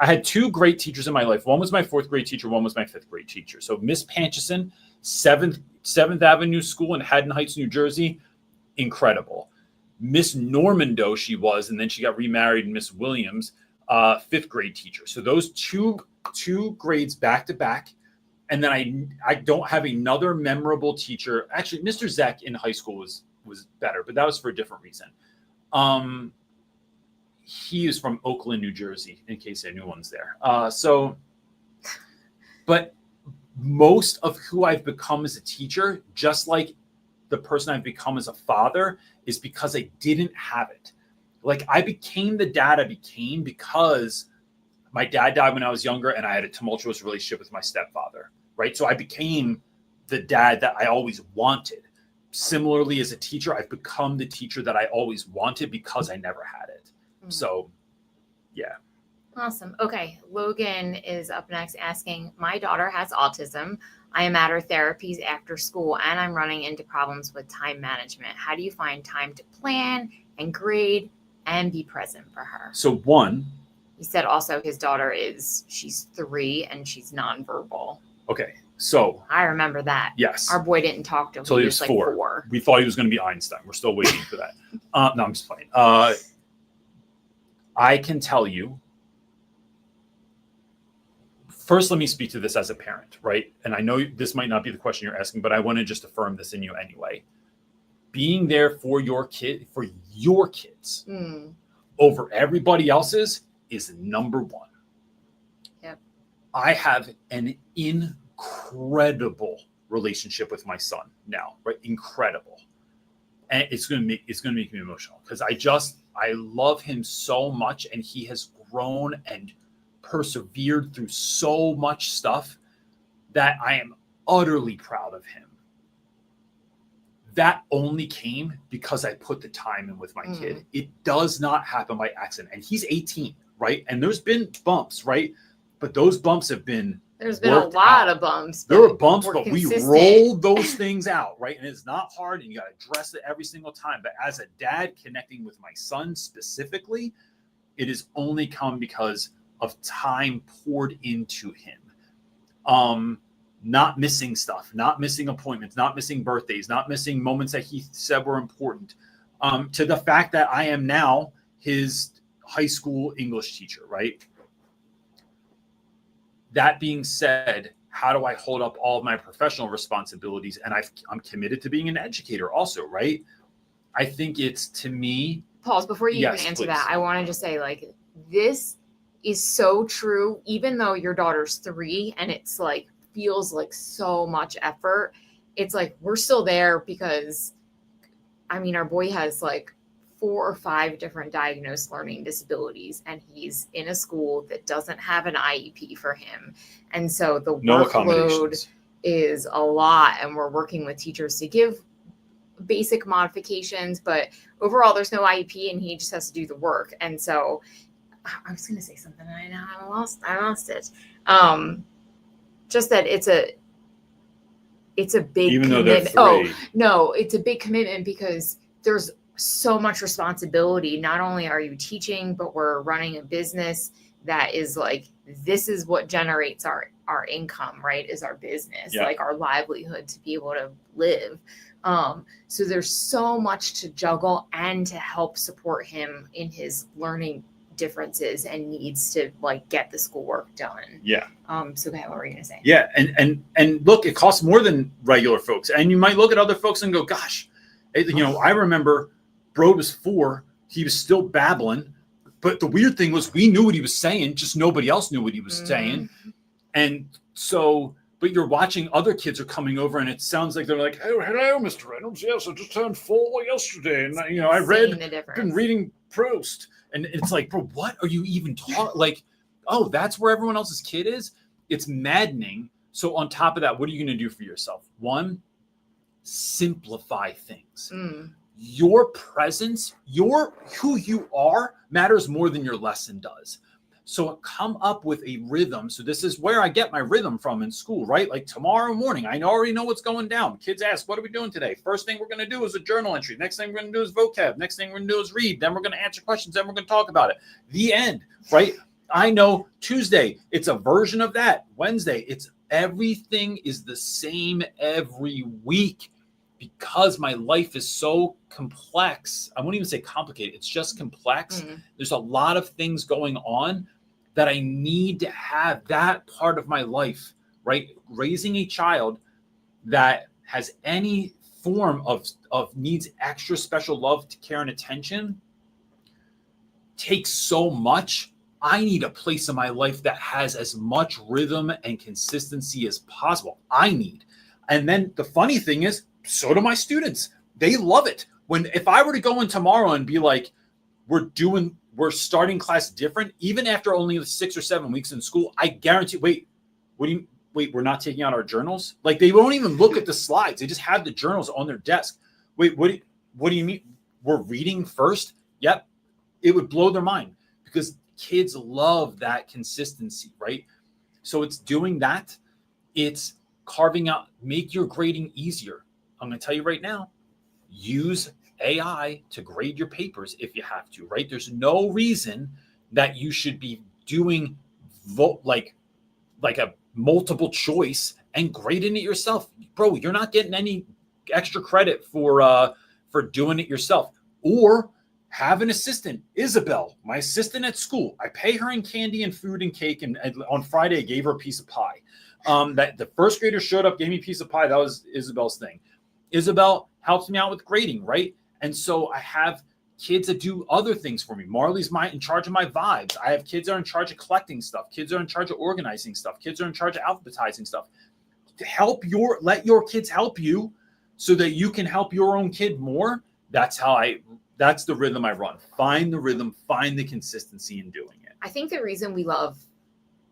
I had two great teachers in my life. One was my fourth grade teacher. One was my fifth grade teacher. So Miss Panchison, 7th Avenue School in Haddon Heights, New Jersey, incredible. Miss Normando she was, and then she got remarried, Miss Williams, 5th grade teacher. So those two grades back to back. And then I don't have another memorable teacher. Actually, Mr. Zek in high school was better, but that was for a different reason. He is from Oakland, New Jersey, in case anyone's there. But most of who I've become as a teacher, just like the person I've become as a father, is because I didn't have it. Like I became the dad I became because my dad died when I was younger and I had a tumultuous relationship with my stepfather, right? So I became the dad that I always wanted. Similarly, as a teacher, I've become the teacher that I always wanted because I never had it. So, yeah. Awesome. Okay. Logan is up next asking, my daughter has autism. I am at her therapies after school and I'm running into problems with time management. How do you find time to plan and grade and be present for her? So one. He said also his daughter she's 3 and she's nonverbal. Okay. So. I remember that. Yes. Our boy didn't talk till he was like 4. We thought he was going to be Einstein. We're still waiting for that. No, I'm just playing. I can tell you, first, let me speak to this as a parent, right? And I know this might not be the question you're asking, but I want to just affirm this in you anyway. Being there for your kids over everybody else's is number one. Yep. I have an incredible relationship with my son now, right? Incredible. And it's going to make me emotional because I love him so much and he has grown and persevered through so much stuff that I am utterly proud of him. That only came because I put the time in with my kid. It does not happen by accident. And he's 18, right? And there's been bumps, right? But those bumps have been There's been a worked lot out. of bumps. There were bumps, we're but we consistent. rolled those things out, right? And it's not hard, and you got to address it every single time. But as a dad connecting with my son specifically, it has only come because of time poured into him. Not missing stuff, not missing appointments, not missing birthdays, not missing moments that he said were important. To the fact that I am now his high school English teacher, right? That being said, how do I hold up all of my professional responsibilities? And I'm committed to being an educator also, right? I think it's, to me. Pause before you even answer that. I want to just say, like, this is so true, even though your daughter's 3 and it's like feels like so much effort. It's like we're still there because, I mean, our boy has like 4 or 5 different diagnosed learning disabilities, and he's in a school that doesn't have an IEP for him. And so the workload is a lot, and we're working with teachers to give basic modifications, but overall there's no IEP and he just has to do the work. And so I was going to say something and I know I lost it. Just that it's a big even commitment. Though they're 3. No, it's a big commitment because there's so much responsibility. Not only are you teaching, but we're running a business that is like, this is what generates our income, right? Is our business, like our livelihood to be able to live. So there's so much to juggle and to help support him in his learning differences and needs to like get the schoolwork done. Yeah. So what were you gonna say? Yeah, and look, it costs more than regular folks. And you might look at other folks and go, gosh, I remember Bro was 4, he was still babbling. But the weird thing was we knew what he was saying, just nobody else knew what he was saying. And so, but you're watching other kids are coming over and it sounds like they're like, oh, hello, Mr. Reynolds. Yes, I just turned 4 yesterday. And, I been reading Proust. And it's like, bro, what are you even talking? Like, oh, that's where everyone else's kid is? It's maddening. So on top of that, what are you going to do for yourself? 1, simplify things. Your presence, who you are matters more than your lesson does. So come up with a rhythm. So this is where I get my rhythm from in school, right? Like tomorrow morning, I already know what's going down. Kids ask, what are we doing today? First thing we're going to do is a journal entry. Next thing we're going to do is vocab. Next thing we're going to do is read. Then we're going to answer questions. Then we're going to talk about it. The end, right? I know Tuesday, it's a version of that. Wednesday, everything is the same every week. Because my life is so complex, I won't even say complicated, it's just complex. There's a lot of things going on that I need to have that part of my life, right? Raising a child that has any form of needs extra special love, care, and attention takes so much. I need a place in my life that has as much rhythm and consistency as possible. And then the funny thing is, so do my students. They love it. If I were to go in tomorrow and be like, we're starting class different, even after only 6 or 7 weeks in school, I guarantee, wait, we're not taking out our journals? Like they won't even look at the slides. They just have the journals on their desk. Wait, what do you mean? We're reading first? Yep. It would blow their mind because kids love that consistency, right? So it's doing that. It's carving out, make your grading easier. I'm going to tell you right now, use AI to grade your papers if you have to, right? There's no reason that you should be doing like a multiple choice and grading it yourself. Bro, you're not getting any extra credit for doing it yourself. Or have an assistant. Isabel, my assistant at school, I pay her in candy and food and cake, and on Friday I gave her a piece of pie. That the first grader showed up, gave me a piece of pie. That was Isabel's thing. Isabel helps me out with grading, right? And so I have kids that do other things for me. Marley's in charge of my vibes. I have kids that are in charge of collecting stuff. Kids are in charge of organizing stuff. Kids are in charge of alphabetizing stuff. Let your kids help you so that you can help your own kid more. That's the rhythm I run. Find the rhythm, find the consistency in doing it. I think the reason we love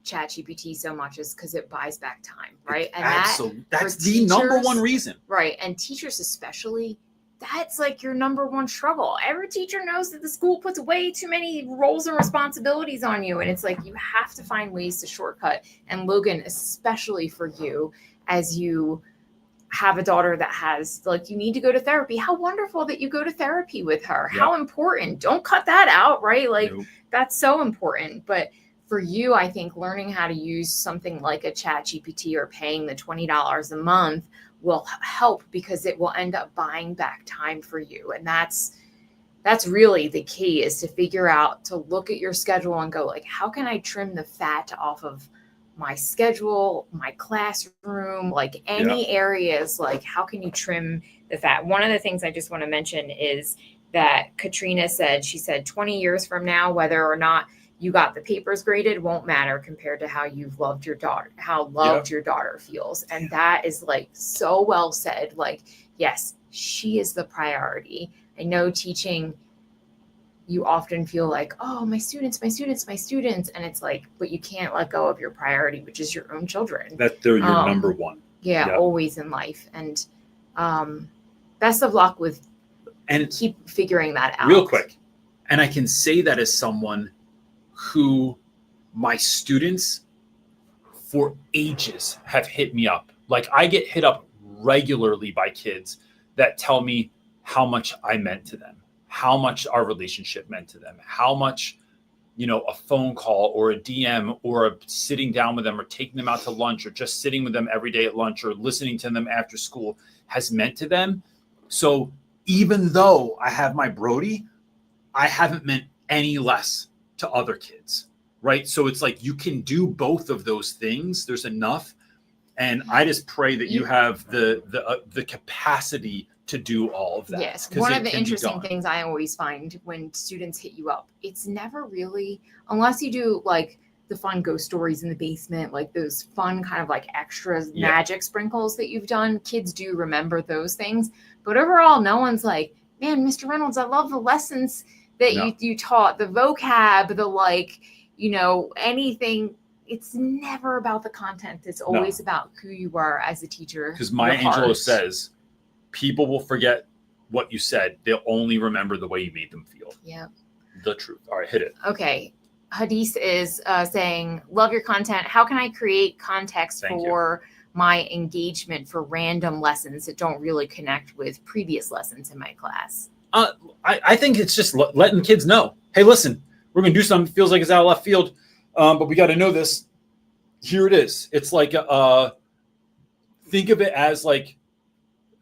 ChatGPT so much is because it buys back time, right? And absolutely, that's the number one reason, right? And teachers especially, that's like your number one struggle. Every teacher knows that the school puts way too many roles and responsibilities on you. And it's like you have to find ways to shortcut. And Logan, especially for you, as you have a daughter that has, like, you need to go to therapy. How wonderful that you go to therapy with her. Yep. How important. Don't cut that out, right? Like, Nope. that's so important. But for you, I think learning how to use something like a ChatGPT or paying the $20 a month will help, because it will end up buying back time for you. And that's really the key, is to figure out, to look at your schedule and go, like, how can I trim the fat off of my schedule, my classroom, like any areas, like how can you trim the fat? One of the things I just want to mention is that Katrina said, she said 20 years from now, whether or not you got the papers graded won't matter compared to how you've loved your daughter, how loved your daughter feels. And that is like so well said. Like, yes, she is the priority. I know teaching, you often feel like, oh, my students. And it's like, but you can't let go of your priority, which is your own children. That they're your number one. Yeah, always in life. And best of luck with, and keep figuring that out. Real quick. And I can say that as someone who, my students for ages have hit me up. Like, I get hit up regularly by kids that tell me how much I meant to them, how much our relationship meant to them, how much, a phone call or a DM or sitting down with them or taking them out to lunch or just sitting with them every day at lunch or listening to them after school has meant to them. So even though I have my Brody, I haven't meant any less to other kids, right? So it's like you can do both of those things. There's enough. And I just pray that you have the capacity to do all of that. Yes. One of the interesting things I always find when students hit you up, it's never really, unless you do like the fun ghost stories in the basement, like those fun kind of like extra magic sprinkles that you've done, kids do remember those things. But overall, no one's like, man, Mr. Reynolds, I love the lessons that you taught, the vocab, the anything. It's never about the content. It's always about who you are as a teacher. Because Maya Angelou says, people will forget what you said. They'll only remember the way you made them feel. Yeah. The truth. All right, hit it. Okay. Hadith is saying, love your content. How can I create context for my engagement for random lessons that don't really connect with previous lessons in my class? I think it's just letting kids know, hey, listen, we're going to do something that feels like it's out of left field, but we got to know this. Here it is. It's like, think of it as like,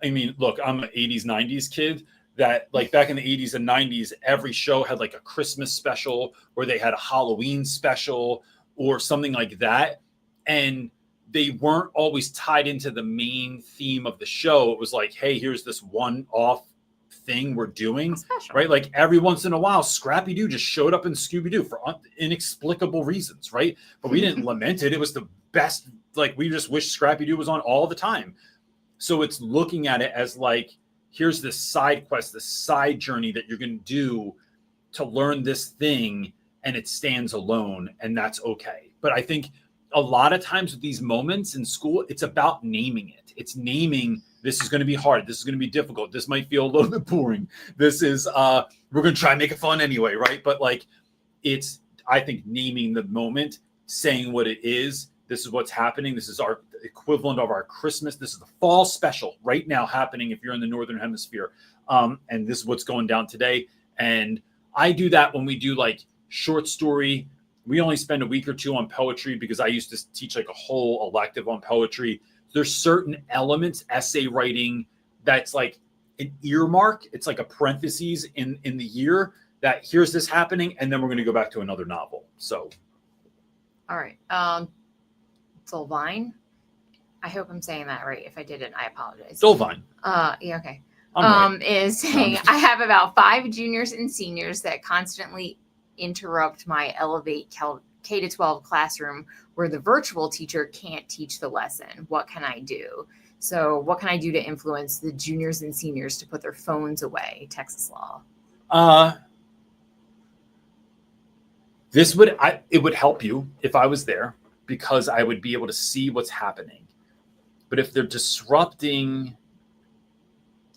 I mean, look, I'm an 80s, 90s kid that like back in the 80s and 90s, every show had like a Christmas special or they had a Halloween special or something like that. And they weren't always tied into the main theme of the show. It was like, hey, here's this one-off thing we're doing, right? Like every once in a while, Scrappy-Doo just showed up in Scooby-Doo for inexplicable reasons, right? But we didn't lament it. It was the best. Like we just wish Scrappy-Doo was on all the time. So it's looking at it as like, here's this side quest, this side journey that you're going to do to learn this thing, and it stands alone, and that's okay. But I think a lot of times with these moments in school, it's about naming it. It's naming, this is going to be hard. This is going to be difficult. This might feel a little bit boring. This is, we're going to try and make it fun anyway, right? But like, it's, I think, naming the moment, saying what it is. This is what's happening. This is our equivalent of our Christmas. This is the fall special right now happening if you're in the Northern Hemisphere. And this is what's going down today. And I do that when we do like short story. We only spend a week or two on poetry because I used to teach like a whole elective on poetry. There's certain elements, essay writing, that's like an earmark. It's like a parentheses in the year that here's this happening. And then we're going to go back to another novel. So. All right. Solvine. I hope I'm saying that right. If I didn't, I apologize. Solvine. Yeah, okay. Right. Is saying I have about 5 juniors and seniors that constantly interrupt my Elevate K-12 classroom where the virtual teacher can't teach the lesson. What can I do? So what can I do to influence the juniors and seniors to put their phones away? Texas law. It would help you if I was there, because I would be able to see what's happening. But if they're disrupting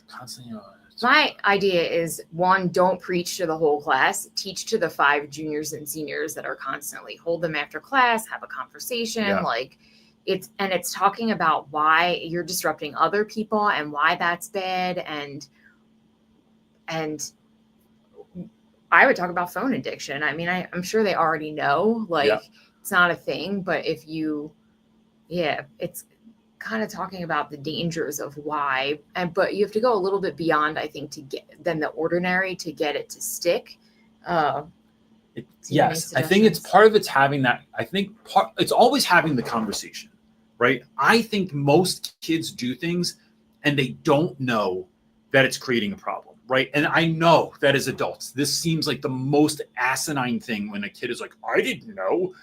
constantly, My idea is, one, don't preach to the whole class. Teach to the 5 juniors and seniors that are constantly. Hold them after class, have a conversation. Yeah. Like it's talking about why you're disrupting other people and why that's bad. And I would talk about phone addiction. I mean, I'm sure they already know, like it's not a thing, but it's kind of talking about the dangers of why, but you have to go a little bit beyond, I think, to get than the ordinary to get it to stick. Yes, I think it's part of it's having that. I think it's always having the conversation, right? I think most kids do things and they don't know that it's creating a problem, right? And I know that as adults, this seems like the most asinine thing when a kid is like, I didn't know.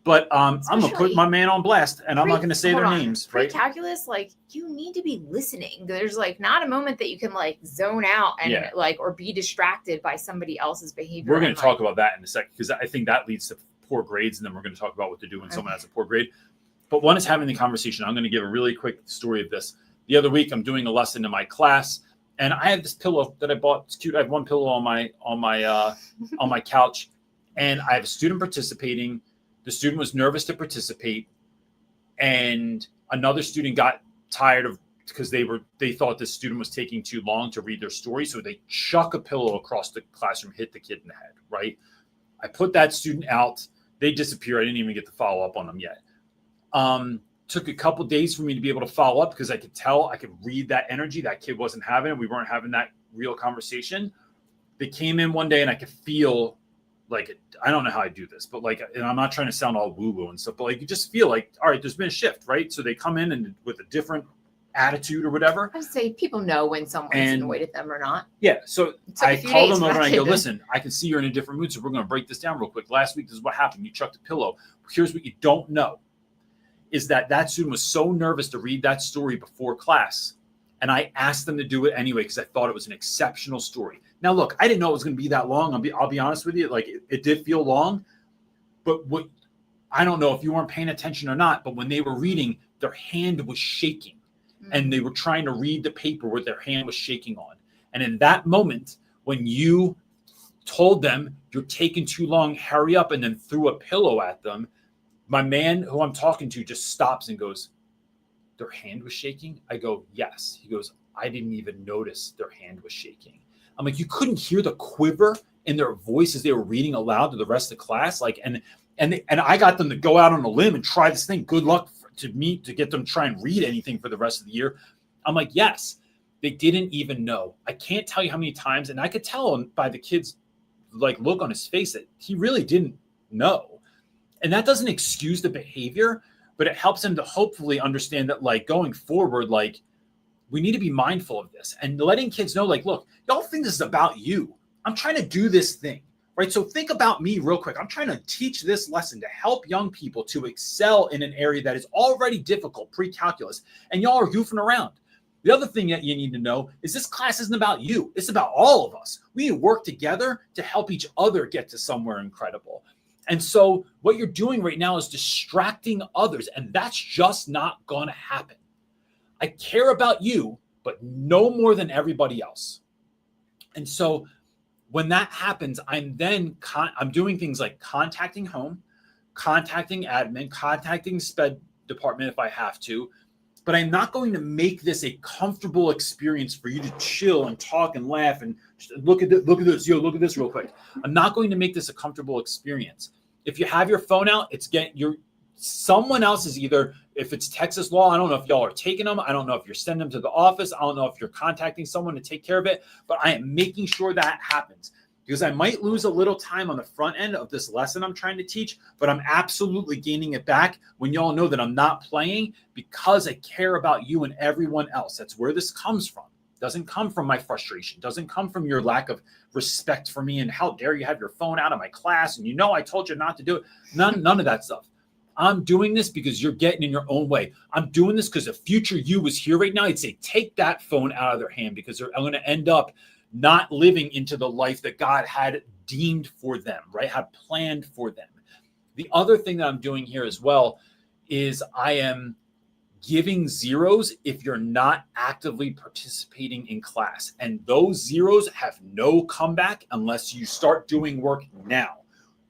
But I'm going to put my man on blast and I'm not going to say their names, right? Pre-calculus, like you need to be listening. There's like not a moment that you can like zone out and like, or be distracted by somebody else's behavior. We're going to talk about that in a second because I think that leads to poor grades. And then we're going to talk about what to do when someone has a poor grade. But one is having the conversation. I'm going to give a really quick story of this. The other week, I'm doing a lesson in my class and I have this pillow that I bought. It's cute. I have one pillow on my couch and I have a student participating. The student was nervous to participate, and another student got tired of because they thought this student was taking too long to read their story, so they chuck a pillow across the classroom, hit the kid in the head. Right? I put that student out. They disappear. I didn't even get to follow up on them yet. Took a couple days for me to be able to follow up because I could tell, I could read that energy. That kid wasn't having it. We weren't having that real conversation. They came in one day, and I could feel. Like, I don't know how I do this, but like, and I'm not trying to sound all woo-woo and stuff, but like, you just feel like, all right, there's been a shift, right? So they come in and with a different attitude or whatever. I would say people know when someone's annoyed at them or not. Yeah. So I call them over and I go, listen, I can see you're in a different mood. So we're going to break this down real quick. Last week, this is what happened. You chucked a pillow. Here's what you don't know is that student was so nervous to read that story before class. And I asked them to do it anyway because I thought it was an exceptional story. Now, look, I didn't know it was going to be that long. I'll be honest with you. Like, it did feel long. But I don't know if you weren't paying attention or not, but when they were reading, their hand was shaking. Mm-hmm. And they were trying to read the paper where their hand was shaking on. And in that moment, when you told them you're taking too long, hurry up, and then threw a pillow at them, my man who I'm talking to just stops and goes, their hand was shaking? I go, yes. He goes, I didn't even notice their hand was shaking. I'm like, you couldn't hear the quiver in their voice as they were reading aloud to the rest of the class. Like, and I got them to go out on a limb and try this thing. Good luck to get them to try and read anything for the rest of the year. I'm like, yes, they didn't even know. I can't tell you how many times, and I could tell by the kid's like look on his face that he really didn't know. And that doesn't excuse the behavior, but it helps him to hopefully understand that, like, going forward, like, we need to be mindful of this and letting kids know, like, look, y'all think this is about you. I'm trying to do this thing, right? So think about me real quick. I'm trying to teach this lesson to help young people to excel in an area that is already difficult, pre-calculus, and y'all are goofing around. The other thing that you need to know is this class isn't about you. It's about all of us. We need to work together to help each other get to somewhere incredible. And so what you're doing right now is distracting others, and that's just not going to happen. I care about you, but no more than everybody else. And so when that happens, I'm doing things like contacting home, contacting admin, contacting sped department if I have to, but I'm not going to make this a comfortable experience for you to chill and talk and laugh and look at this. Look at this real quick. I'm not going to make this a comfortable experience. If you have your phone out, someone else is either, if it's Texas law, I don't know if y'all are taking them. I don't know if you're sending them to the office. I don't know if you're contacting someone to take care of it, but I am making sure that happens because I might lose a little time on the front end of this lesson I'm trying to teach, but I'm absolutely gaining it back when y'all know that I'm not playing because I care about you and everyone else. That's where this comes from. Doesn't come from my frustration, doesn't come from your lack of respect for me and how dare you have your phone out of my class and I told you not to do it. None of that stuff. I'm doing this because you're getting in your own way. I'm doing this because the future you was here right now. I'd say take that phone out of their hand because they're going to end up not living into the life that God had deemed for them, right? Had planned for them. The other thing that I'm doing here as well is I am giving zeros if you're not actively participating in class. And those zeros have no comeback unless you start doing work now.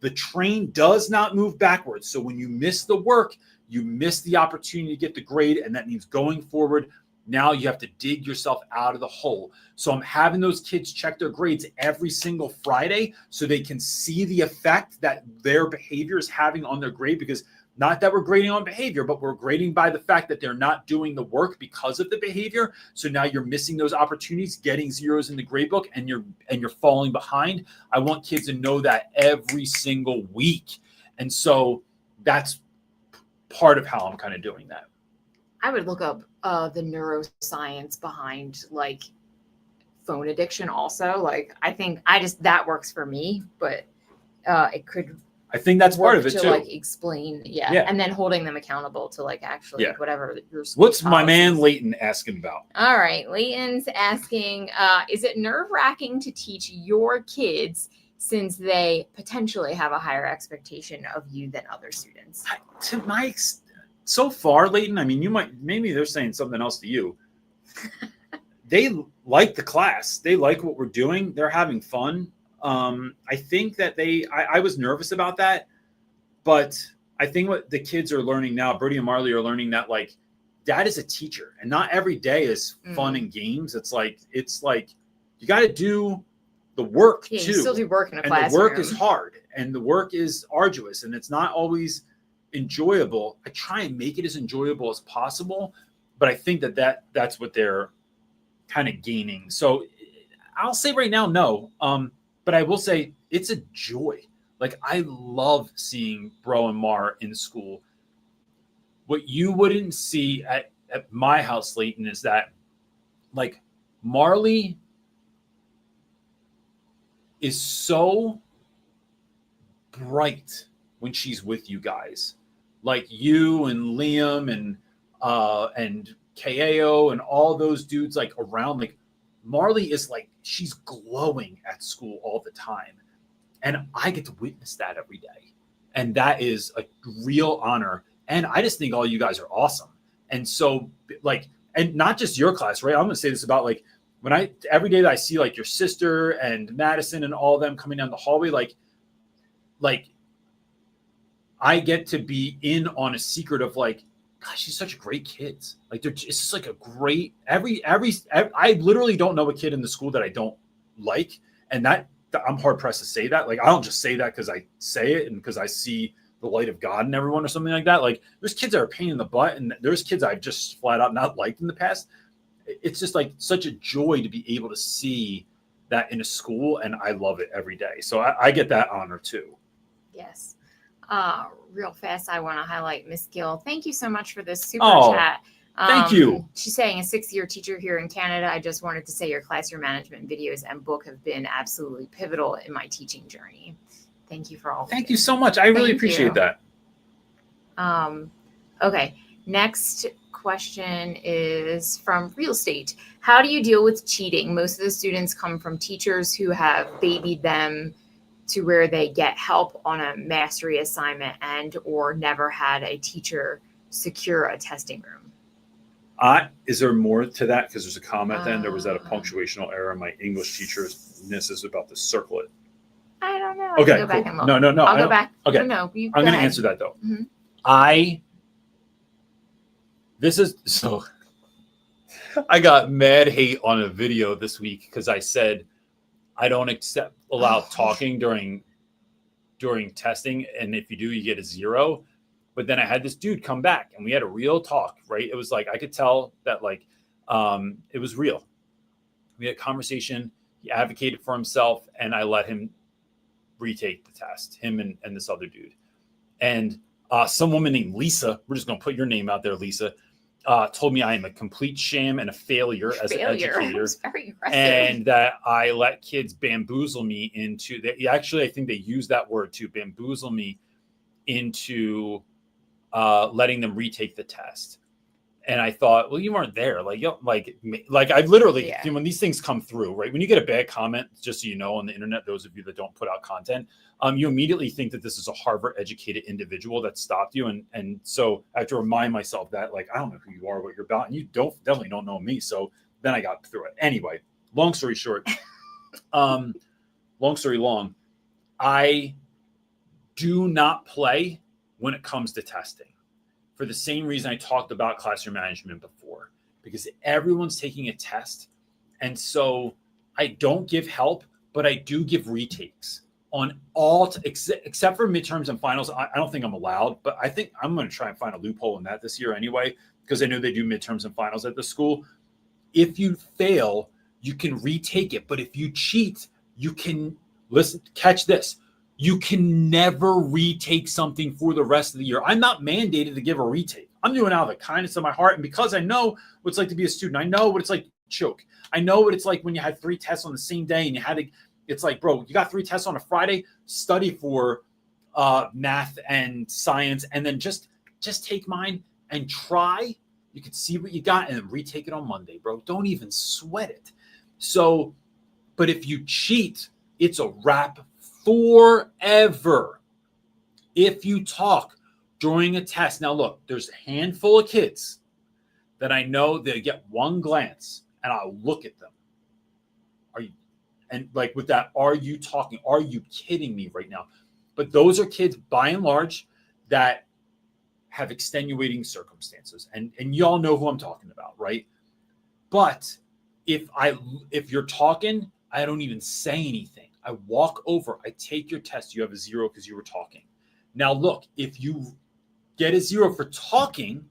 The train does not move backwards. So when you miss the work, you miss the opportunity to get the grade. And that means going forward, now you have to dig yourself out of the hole. So I'm having those kids check their grades every single Friday so they can see the effect that their behavior is having on their grade, because not that we're grading on behavior, but we're grading by the fact that they're not doing the work because of the behavior. So now you're missing those opportunities, getting zeros in the grade book, and you're falling behind. I want kids to know that every single week. And so that's part of how I'm kind of doing that. I would look up the neuroscience behind like phone addiction also. Like I think that works for me, but it could, I think that's part of it to too. Like explain, yeah, and then holding them accountable to like actually whatever your school What's my man Leighton asking about? All right, Leighton's asking, is it nerve-wracking to teach your kids since they potentially have a higher expectation of you than other students? So far, Leighton, I mean, maybe they're saying something else to you. They like the class. They like what we're doing. They're having fun. I think that I was nervous about that, but I think what the kids are learning now, Brody and Marley are learning that like dad is a teacher and not every day is fun and games. It's like you got to do the work too. You still do work in a classroom. And the work is hard and the work is arduous and it's not always enjoyable. I try and make it as enjoyable as possible, but I think that's what they're kind of gaining. So I'll say right now, no. But I will say it's a joy. Like I love seeing Bro and Mar in school. What you wouldn't see at my house, Leighton, is that like Marley is so bright when she's with you guys, like you and Liam and KAO and all those dudes like around. Like Marley is like, she's glowing at school all the time. And I get to witness that every day. And that is a real honor. And I just think all you guys are awesome. And so like, and not just your class, right? I'm going to say this about like, every day that I see like your sister and Madison and all of them coming down the hallway, like I get to be in on a secret of like, gosh, she's such great kids. Like it's just like a great, I literally don't know a kid in the school that I don't like. And that I'm hard pressed to say that. Like, I don't just say that because I say it and because I see the light of God in everyone or something like that. Like there's kids that are a pain in the butt and there's kids I've just flat out not liked in the past. It's just like such a joy to be able to see that in a school. And I love it every day. So I get that honor too. Yes. Real fast, I want to highlight Miss Gill. Thank you so much for this super chat. Thank you. She's saying a 6-year teacher here in Canada. I just wanted to say your classroom management videos and book have been absolutely pivotal in my teaching journey. Thank you for all. Thank you so much. I really appreciate that. Okay. Next question is from Real Estate. How do you deal with cheating? Most of the students come from teachers who have babied them to where they get help on a mastery assignment and or never had a teacher secure a testing room. Is there more to that? Because there's a comment then, or was that a punctuational error? My English teacher's is about to circle it. I don't know. Okay, go back and look. No. I'll go back. Okay. No, I'm going to answer that though. Mm-hmm. I got mad hate on a video this week because I said I don't allow talking during testing, and if you do, you get a 0. But then I had this dude come back, and we had a real talk. Right? It was like I could tell that like it was real. We had a conversation. He advocated for himself, and I let him retake the test. Him and this other dude, and some woman named Lisa. We're just gonna put your name out there, Lisa. Told me I am a complete sham and a failure as an educator, and that I let kids bamboozle me into that. Actually, I think they use that word to bamboozle me into letting them retake the test. And I thought, well, you weren't there. Like, I literally, Yeah. when these things come through, right? When you get a bad comment, just so you know, on the internet, those of you that don't put out content, you immediately think that this is a Harvard educated individual that stopped you. And so I have to remind myself that, like, I don't know who you are, what you're about, and you definitely don't know me. So then I got through it. Anyway, long story short, long story long, I do not play when it comes to testing, for the same reason I talked about classroom management before, because everyone's taking a test. And so I don't give help, but I do give retakes on all, except for midterms and finals. I don't think I'm allowed, but I think I'm going to try and find a loophole in that this year anyway, because I know they do midterms and finals at the school. If you fail, you can retake it. But if you cheat, you can, listen, catch this, you can never retake something for the rest of the year. I'm not mandated to give a retake. I'm doing it out of the kindness of my heart. And because I know what it's like to be a student, I know what it's like to choke. I know what it's like when you had 3 tests on the same day and you had to, it's like, bro, you got 3 tests on a Friday, study for math and science, and then just take mine and try. You can see what you got and then retake it on Monday, bro. Don't even sweat it. So, but if you cheat, it's a wrap forever. If you talk during a test, now look, there's a handful of kids that I know they get one glance and I'll look at them. Are you, and like with that, are you talking? Are you kidding me right now? But those are kids by and large that have extenuating circumstances. And y'all know who I'm talking about, right? But if you're talking, I don't even say anything. I walk over, I take your test. You have a 0 because you were talking. Now look, if you get a 0 for talking,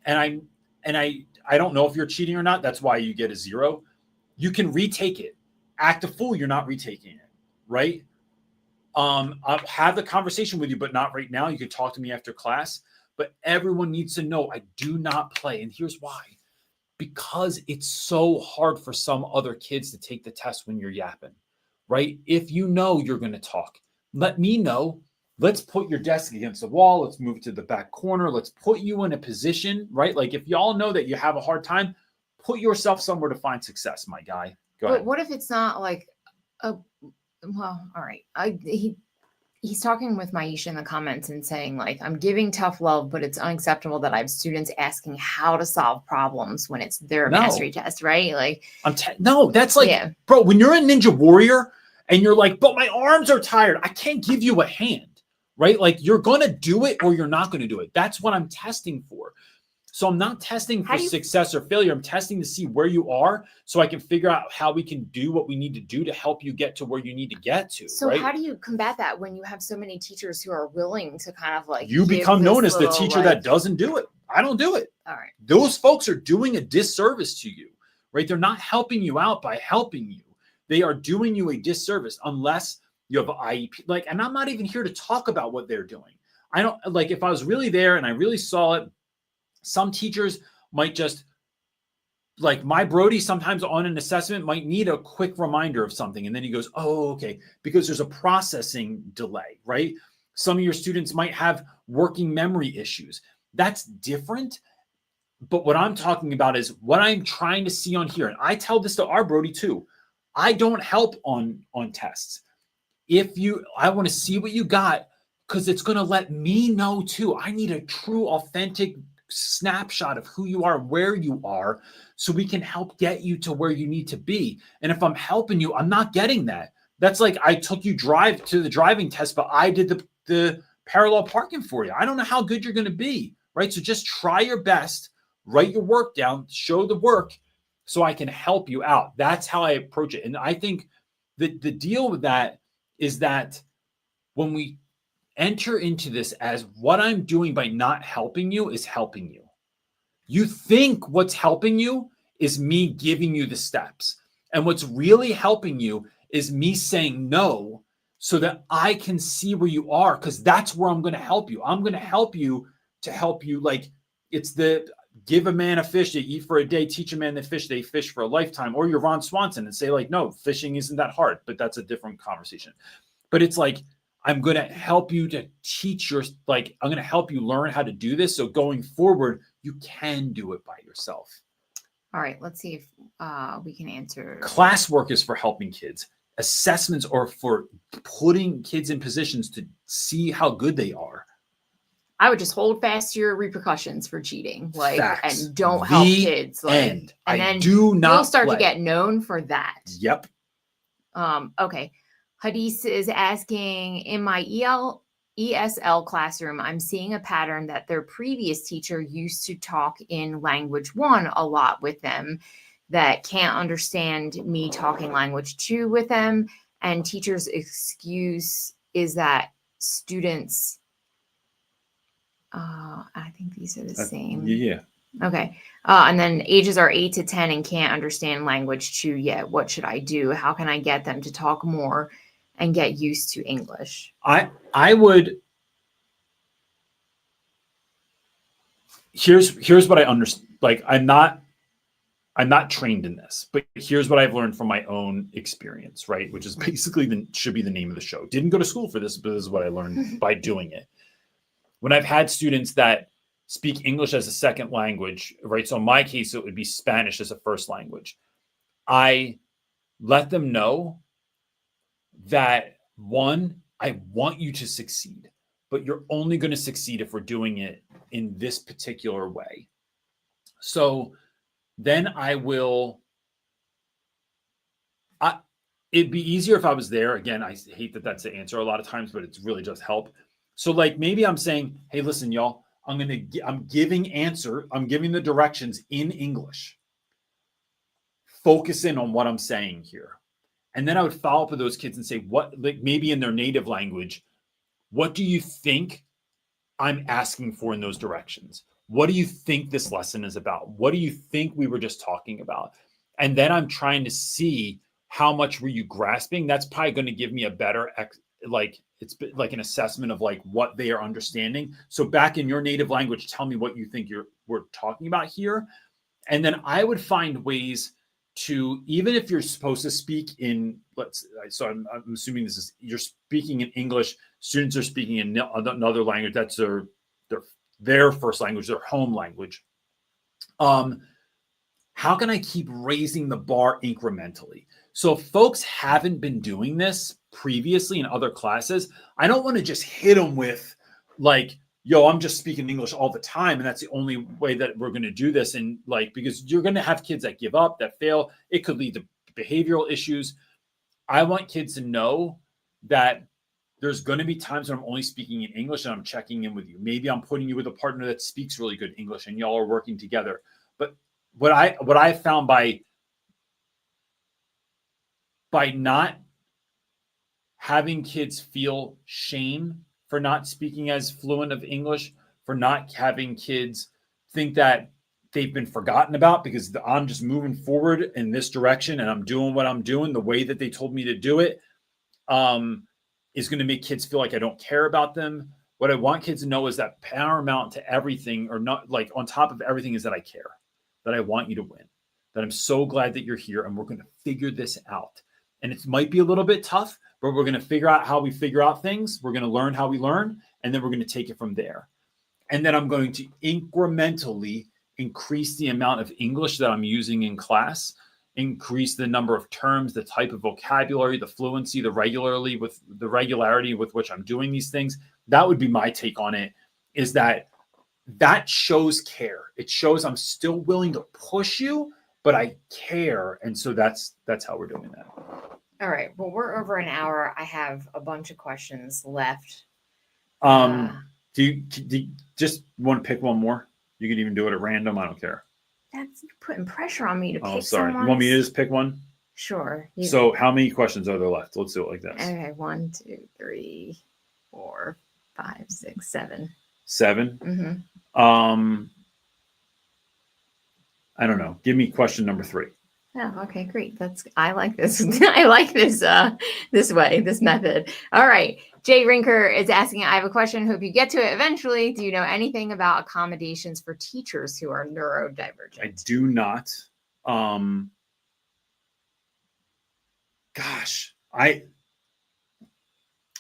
and I don't know if you're cheating or not, that's why you get a 0. You can retake it. Act a fool, you're not retaking it, right? I'll have the conversation with you, but not right now. You can talk to me after class. But everyone needs to know I do not play. And here's why. Because it's so hard for some other kids to take the test when you're yapping, right? If you know you're going to talk, let me know. Let's put your desk against the wall. Let's move it to the back corner. Let's put you in a position, right? Like if y'all know that you have a hard time, put yourself somewhere to find success, my guy. Go ahead. But what if it's not like well, all right. He's talking with Maisha in the comments and saying, like, I'm giving tough love, but it's unacceptable that I have students asking how to solve problems when it's their mastery test, right? Like, no, that's like, bro, when you're a Ninja Warrior and you're like, but my arms are tired, I can't give you a hand, right? Like, you're going to do it or you're not going to do it. That's what I'm testing for. So I'm not testing for success or failure. I'm testing to see where you are so I can figure out how we can do what we need to do to help you get to where you need to get to. So right? How do you combat that when you have so many teachers who are willing to kind of like, you become known as the teacher that doesn't do it. I don't do it. All right. Those folks are doing a disservice to you, right? They're not helping you out by helping you. They are doing you a disservice unless you have an IEP. Like, and I'm not even here to talk about what they're doing. I don't like, if I was really there and I really saw it, some teachers might just, like my Brody sometimes on an assessment might need a quick reminder of something. And then he goes, oh, okay, because there's a processing delay, right? Some of your students might have working memory issues. That's different. But what I'm talking about is what I'm trying to see on here. And I tell this to our Brody too. I don't help on tests. I want to see what you got because it's going to let me know too. I need a true, authentic snapshot of who you are, where you are, so we can help get you to where you need to be. And if I'm helping you, I'm not getting that. That's like I took you to the driving test, but I did the parallel parking for you. I don't know how good you're going to be, right? So just try your best, write your work down, show the work so I can help you out. That's how I approach it. And I think that the deal with that is that when we enter into this as what I'm doing by not helping you is helping you. You think what's helping you is me giving you the steps. And what's really helping you is me saying no so that I can see where you are, because that's where I'm going to help you. I'm going to help you to help you. Like it's the give a man a fish to eat for a day, teach a man to fish, they fish for a lifetime. Or you're Ron Swanson and say like, no, fishing isn't that hard, but that's a different conversation. But it's like, I'm going to help you to teach I'm going to help you learn how to do this. So going forward, You can do it by yourself. All right, let's see if we can answer. Classwork is for helping kids. Assessments are for putting kids in positions to see how good they are. I would just hold fast to your repercussions for cheating, like, Facts. and don't help kids. Like, And then do not you'll start play. to get known for that. Yep. Okay. Hadis is asking, in my ESL classroom, I'm seeing a pattern that their previous teacher used to talk in language 1 a lot with them, that can't understand me talking language 2 with them. And teacher's excuse is that students, I think these are the same. Yeah. Okay. And then ages are 8 to 10 and can't understand language 2 yet. What should I do? How can I get them to talk more and get used to English? I would. Here's what I understand. Like, I'm not trained in this, but here's what I've learned from my own experience, right? Which is basically should be the name of the show. Didn't go to school for this, but this is what I learned by doing it. When I've had students that speak English as a second language, right? So in my case, it would be Spanish as a first language. I let them know that, one, I want you to succeed, but you're only going to succeed if we're doing it in this particular way. So then it'd be easier if I was there. Again, I hate that that's the answer a lot of times, but it's really just help. So like maybe I'm saying, hey, listen, y'all, I'm giving the directions in English. Focus in on what I'm saying here. And then I would follow up with those kids and say, what, like maybe in their native language, what do you think I'm asking for in those directions? What do you think this lesson is about? What do you think we were just talking about? And then I'm trying to see how much were you grasping. That's probably going to give me a better, it's like an assessment of like what they are understanding. So back in your native language, tell me what you think we're talking about here. And then I would find ways to, even if you're supposed to speak in, I'm assuming you're speaking in English, students are speaking in another language, that's their first language, their home language. How can I keep raising the bar incrementally? So if folks haven't been doing this previously in other classes, I don't want to just hit them with like, yo, I'm just speaking English all the time, and that's the only way that we're going to do this. And like, because you're going to have kids that give up, that fail. It could lead to behavioral issues. I want kids to know that there's going to be times when I'm only speaking in English and I'm checking in with you. Maybe I'm putting you with a partner that speaks really good English and y'all are working together. But what I found by not having kids feel shame for not speaking as fluent of English, for not having kids think that they've been forgotten about because I'm just moving forward in this direction and I'm doing what I'm doing the way that they told me to do it, is going to make kids feel like I don't care about them. What I want kids to know is that paramount to everything, or not, like on top of everything, is that I care, that I want you to win, that I'm so glad that you're here and we're going to figure this out. And it might be a little bit tough, but we're going to figure out how we figure out things. We're going to learn how we learn, and then we're going to take it from there. And then I'm going to incrementally increase the amount of English that I'm using in class, increase the number of terms, the type of vocabulary, the fluency, the regularity with which I'm doing these things. That would be my take on it, is that shows care. It shows I'm still willing to push you, but I care. And so that's how we're doing that. All right. Well, we're over an hour. I have a bunch of questions left. Do you just want to pick one more? You can even do it at random. I don't care. That's putting pressure on me to pick. Oh, sorry. Someone. You want me to just pick one? Sure. So how many questions are there left? Let's do it like this. Okay. 1, 2, 3, 4, 5, 6, 7. 7? Mm-hmm. I don't know. Give me question number 3. Oh, okay, great. I like this. I like this this method. All right. Jay Rinker is asking, I have a question. Hope you get to it eventually. Do you know anything about accommodations for teachers who are neurodivergent? I do not.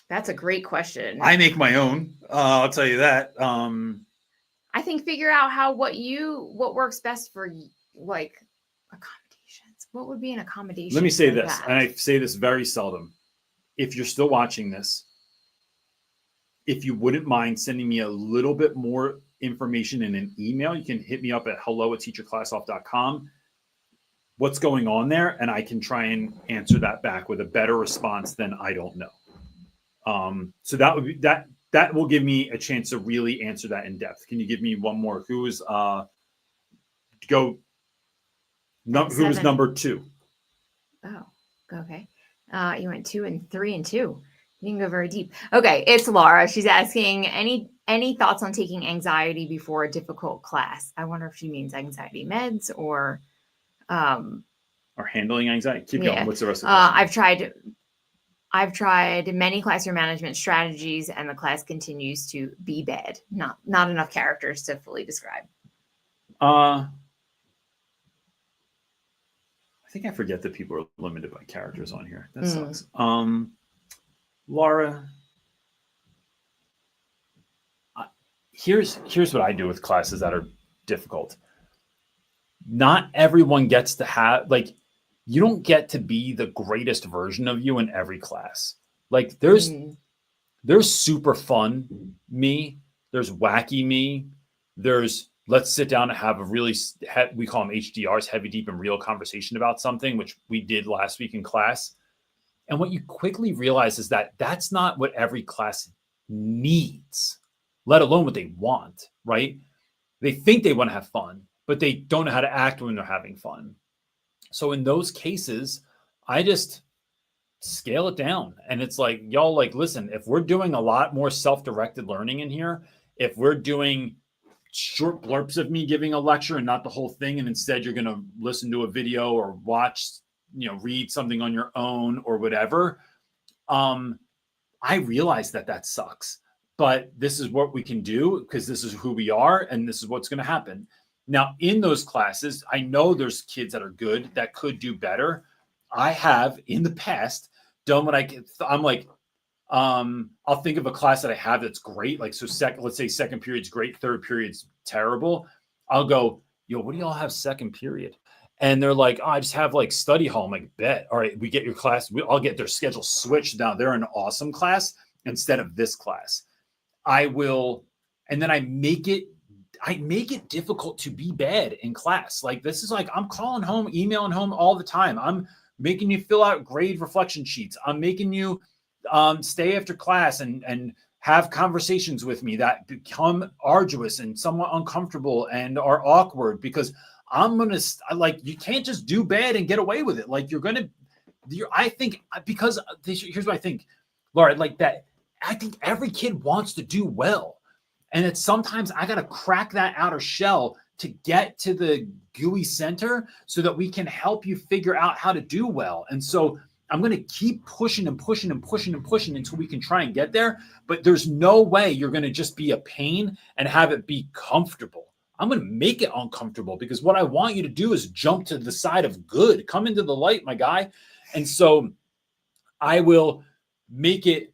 That's a great question. I make my own. I'll tell you that. I think figure out what works best for like accommodations. What would be an accommodation? Let me say for this, that? and I say this very seldom. If you're still watching this, if you wouldn't mind sending me a little bit more information in an email, you can hit me up at hello@teachyourclassoff.com. What's going on there? And I can try and answer that back with a better response than I don't know. So that would be that will give me a chance to really answer that in depth. Can you give me one more? Who was who was number 2? Oh, okay. You went 2 and 3 and 2. You didn't go very deep. Okay, it's Laura. She's asking any thoughts on taking anxiety before a difficult class. I wonder if she means anxiety meds or handling anxiety. Keep going. What's the rest of the question? I've tried many classroom management strategies, and the class continues to be bad. Not enough characters to fully describe. I think I forget that people are limited by characters on here. That sucks. Laura, here's what I do with classes that are difficult. Not everyone gets to have, like, you don't get to be the greatest version of you in every class. Like, there's super fun me, there's wacky me, there's let's sit down and have a really, we call them HDRs, heavy, deep, and real conversation about something, which we did last week in class. And what you quickly realize is that that's not what every class needs, let alone what they want, right? They think they want to have fun, but they don't know how to act when they're having fun. So in those cases, I just scale it down. And it's like, y'all, like, listen, if we're doing a lot more self-directed learning in here, if we're doing short blurps of me giving a lecture and not the whole thing, and instead you're going to listen to a video or watch, read something on your own or whatever, I realize that sucks. But this is what we can do because this is who we are and this is what's going to happen. Now, in those classes, I know there's kids that are good that could do better. I have in the past done what I'm like, I'll think of a class that I have that's great. Like, so let's say second period's great, third period's terrible. I'll go, yo, what do y'all have second period? And they're like, oh, I just have like study hall. I'm like, bet. All right, we get your class. I'll get their schedule switched. Now they're an awesome class instead of this class. I will, and then I make it difficult to be bad in class. Like, this is like, I'm calling home, emailing home all the time. I'm making you fill out grade reflection sheets. I'm making you stay after class and have conversations with me that become arduous and somewhat uncomfortable and are awkward because you can't just do bad and get away with it. Like, I think, because here's what I think, Laura, like that, I think every kid wants to do well. And it's sometimes I got to crack that outer shell to get to the gooey center so that we can help you figure out how to do well. And so I'm going to keep pushing and pushing and pushing and pushing until we can try and get there. But there's no way you're going to just be a pain and have it be comfortable. I'm going to make it uncomfortable because what I want you to do is jump to the side of good. Come into the light, my guy. And so I will make it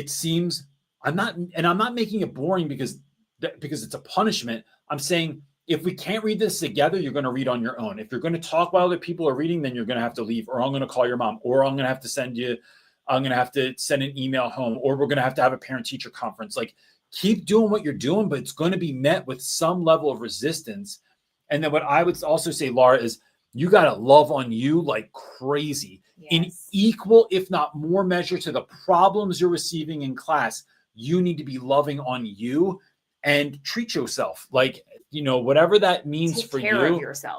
seems, I'm not making it boring because it's a punishment. I'm saying, if we can't read this together, you're going to read on your own. If you're going to talk while other people are reading, then you're going to have to leave, or I'm going to call your mom, or I'm going to have to send an email home, or we're going to have a parent-teacher conference. Like, keep doing what you're doing, but it's going to be met with some level of resistance. And then what I would also say, Laura, is you got to love on you like crazy. Yes. In equal, if not more measure to the problems you're receiving in class, you need to be loving on you and treat yourself like, whatever that means for you.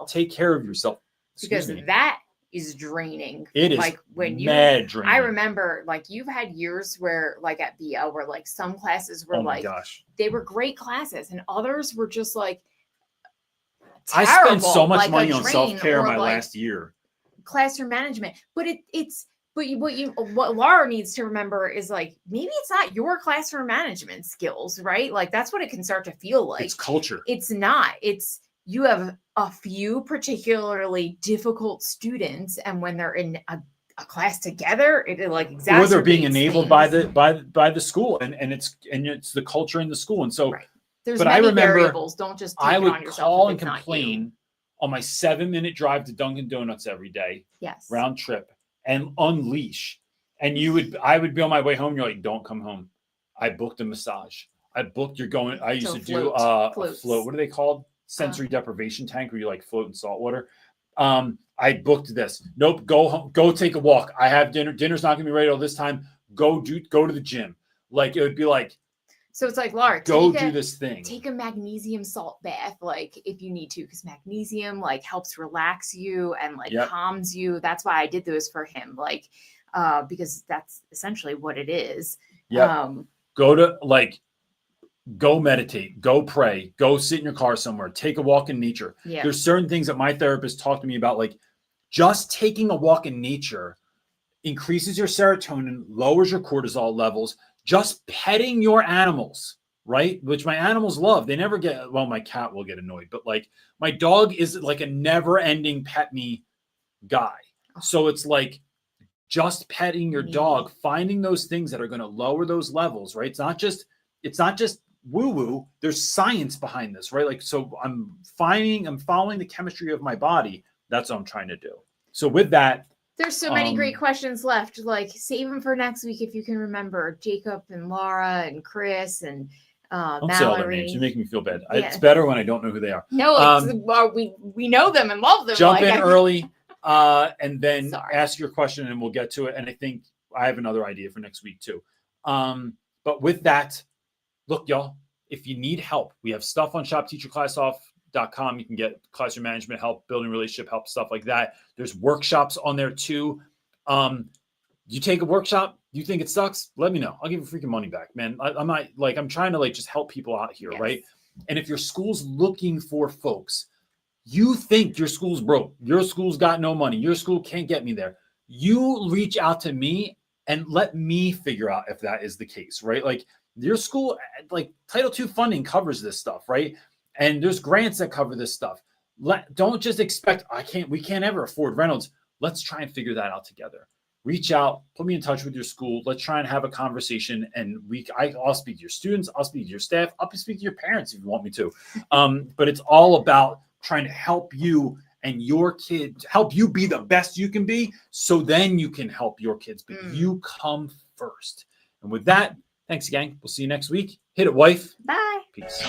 Take care of yourself. Because that is draining. It is like when draining. I remember, like, you've had years where, like, at BL, where like some classes were they were great classes and others were just like terrible. I spent so much money on self-care my last year. Classroom management. But what Laura needs to remember is, like, maybe it's not your classroom management skills, right? Like, that's what it can start to feel like. It's culture. It's not. It's, you have a few particularly difficult students, and when they're in a class together, it like exactly. Or they're being enabled by the school, and it's the culture in the school, and so. Right. There's But many I remember variables. Don't just take I it would on yourself call if and it's not you. complain on my 7-minute drive to Dunkin' Donuts every day, Yes. round trip, and unleash. And I would be on my way home. You're like, don't come home. I booked a massage. I booked, I used to do a float. What are they called? Sensory deprivation tank where you like float in salt water. I booked this. Nope. Go home. Go take a walk. I have dinner. Dinner's not gonna be ready all this time. Go to the gym. Like it would be like, so it's like, Laura, go do this thing. Take a magnesium salt bath, like if you need to, because magnesium like helps relax you and like calms you. That's why I did those for him, like because that's essentially what it is. Yeah. Go meditate, go pray, go sit in your car somewhere, take a walk in nature. Yeah. There's certain things that my therapist talked to me about, like just taking a walk in nature increases your serotonin, lowers your cortisol levels. Just petting your animals, right? Which my animals love. They never get, well, my cat will get annoyed, but like my dog is like a never ending pet me guy. So it's like just petting your dog, finding those things that are going to lower those levels, right? It's not just woo woo. There's science behind this, right? Like, so I'm following the chemistry of my body. That's what I'm trying to do. So with that, there's so many great questions left. Like, save them for next week if you can remember. Jacob and Laura and Chris and don't say all their names. You're making me feel bad. Yeah. It's better when I don't know who they are. No, we know them and love them. Jump in early and then Sorry. ask your question and we'll get to it. And I think I have another idea for next week too. But with that, look, y'all, if you need help, we have stuff on shopteacherclassoff.com. You can get classroom management help, building relationship help, stuff like that. There's workshops on there too. You take a workshop, you think it sucks, let me know. I'll give you freaking money back, man. I'm not like, I'm trying to like just help people out here, right? And if your school's looking for folks, you think your school's broke, your school's got no money, your school can't get me there, you reach out to me and let me figure out if that is the case, right? Like your school, like Title II funding covers this stuff, right? And there's grants that cover this stuff. Don't just expect, we can't ever afford Reynolds. Let's try and figure that out together. Reach out, put me in touch with your school. Let's try and have a conversation. And I'll speak to your students. I'll speak to your staff. I'll speak to your parents if you want me to. But it's all about trying to help you and your kid, help you be the best you can be. So then you can help your kids, but you come first. And with that, thanks, gang. We'll see you next week. Hit it, wife. Bye. Peace.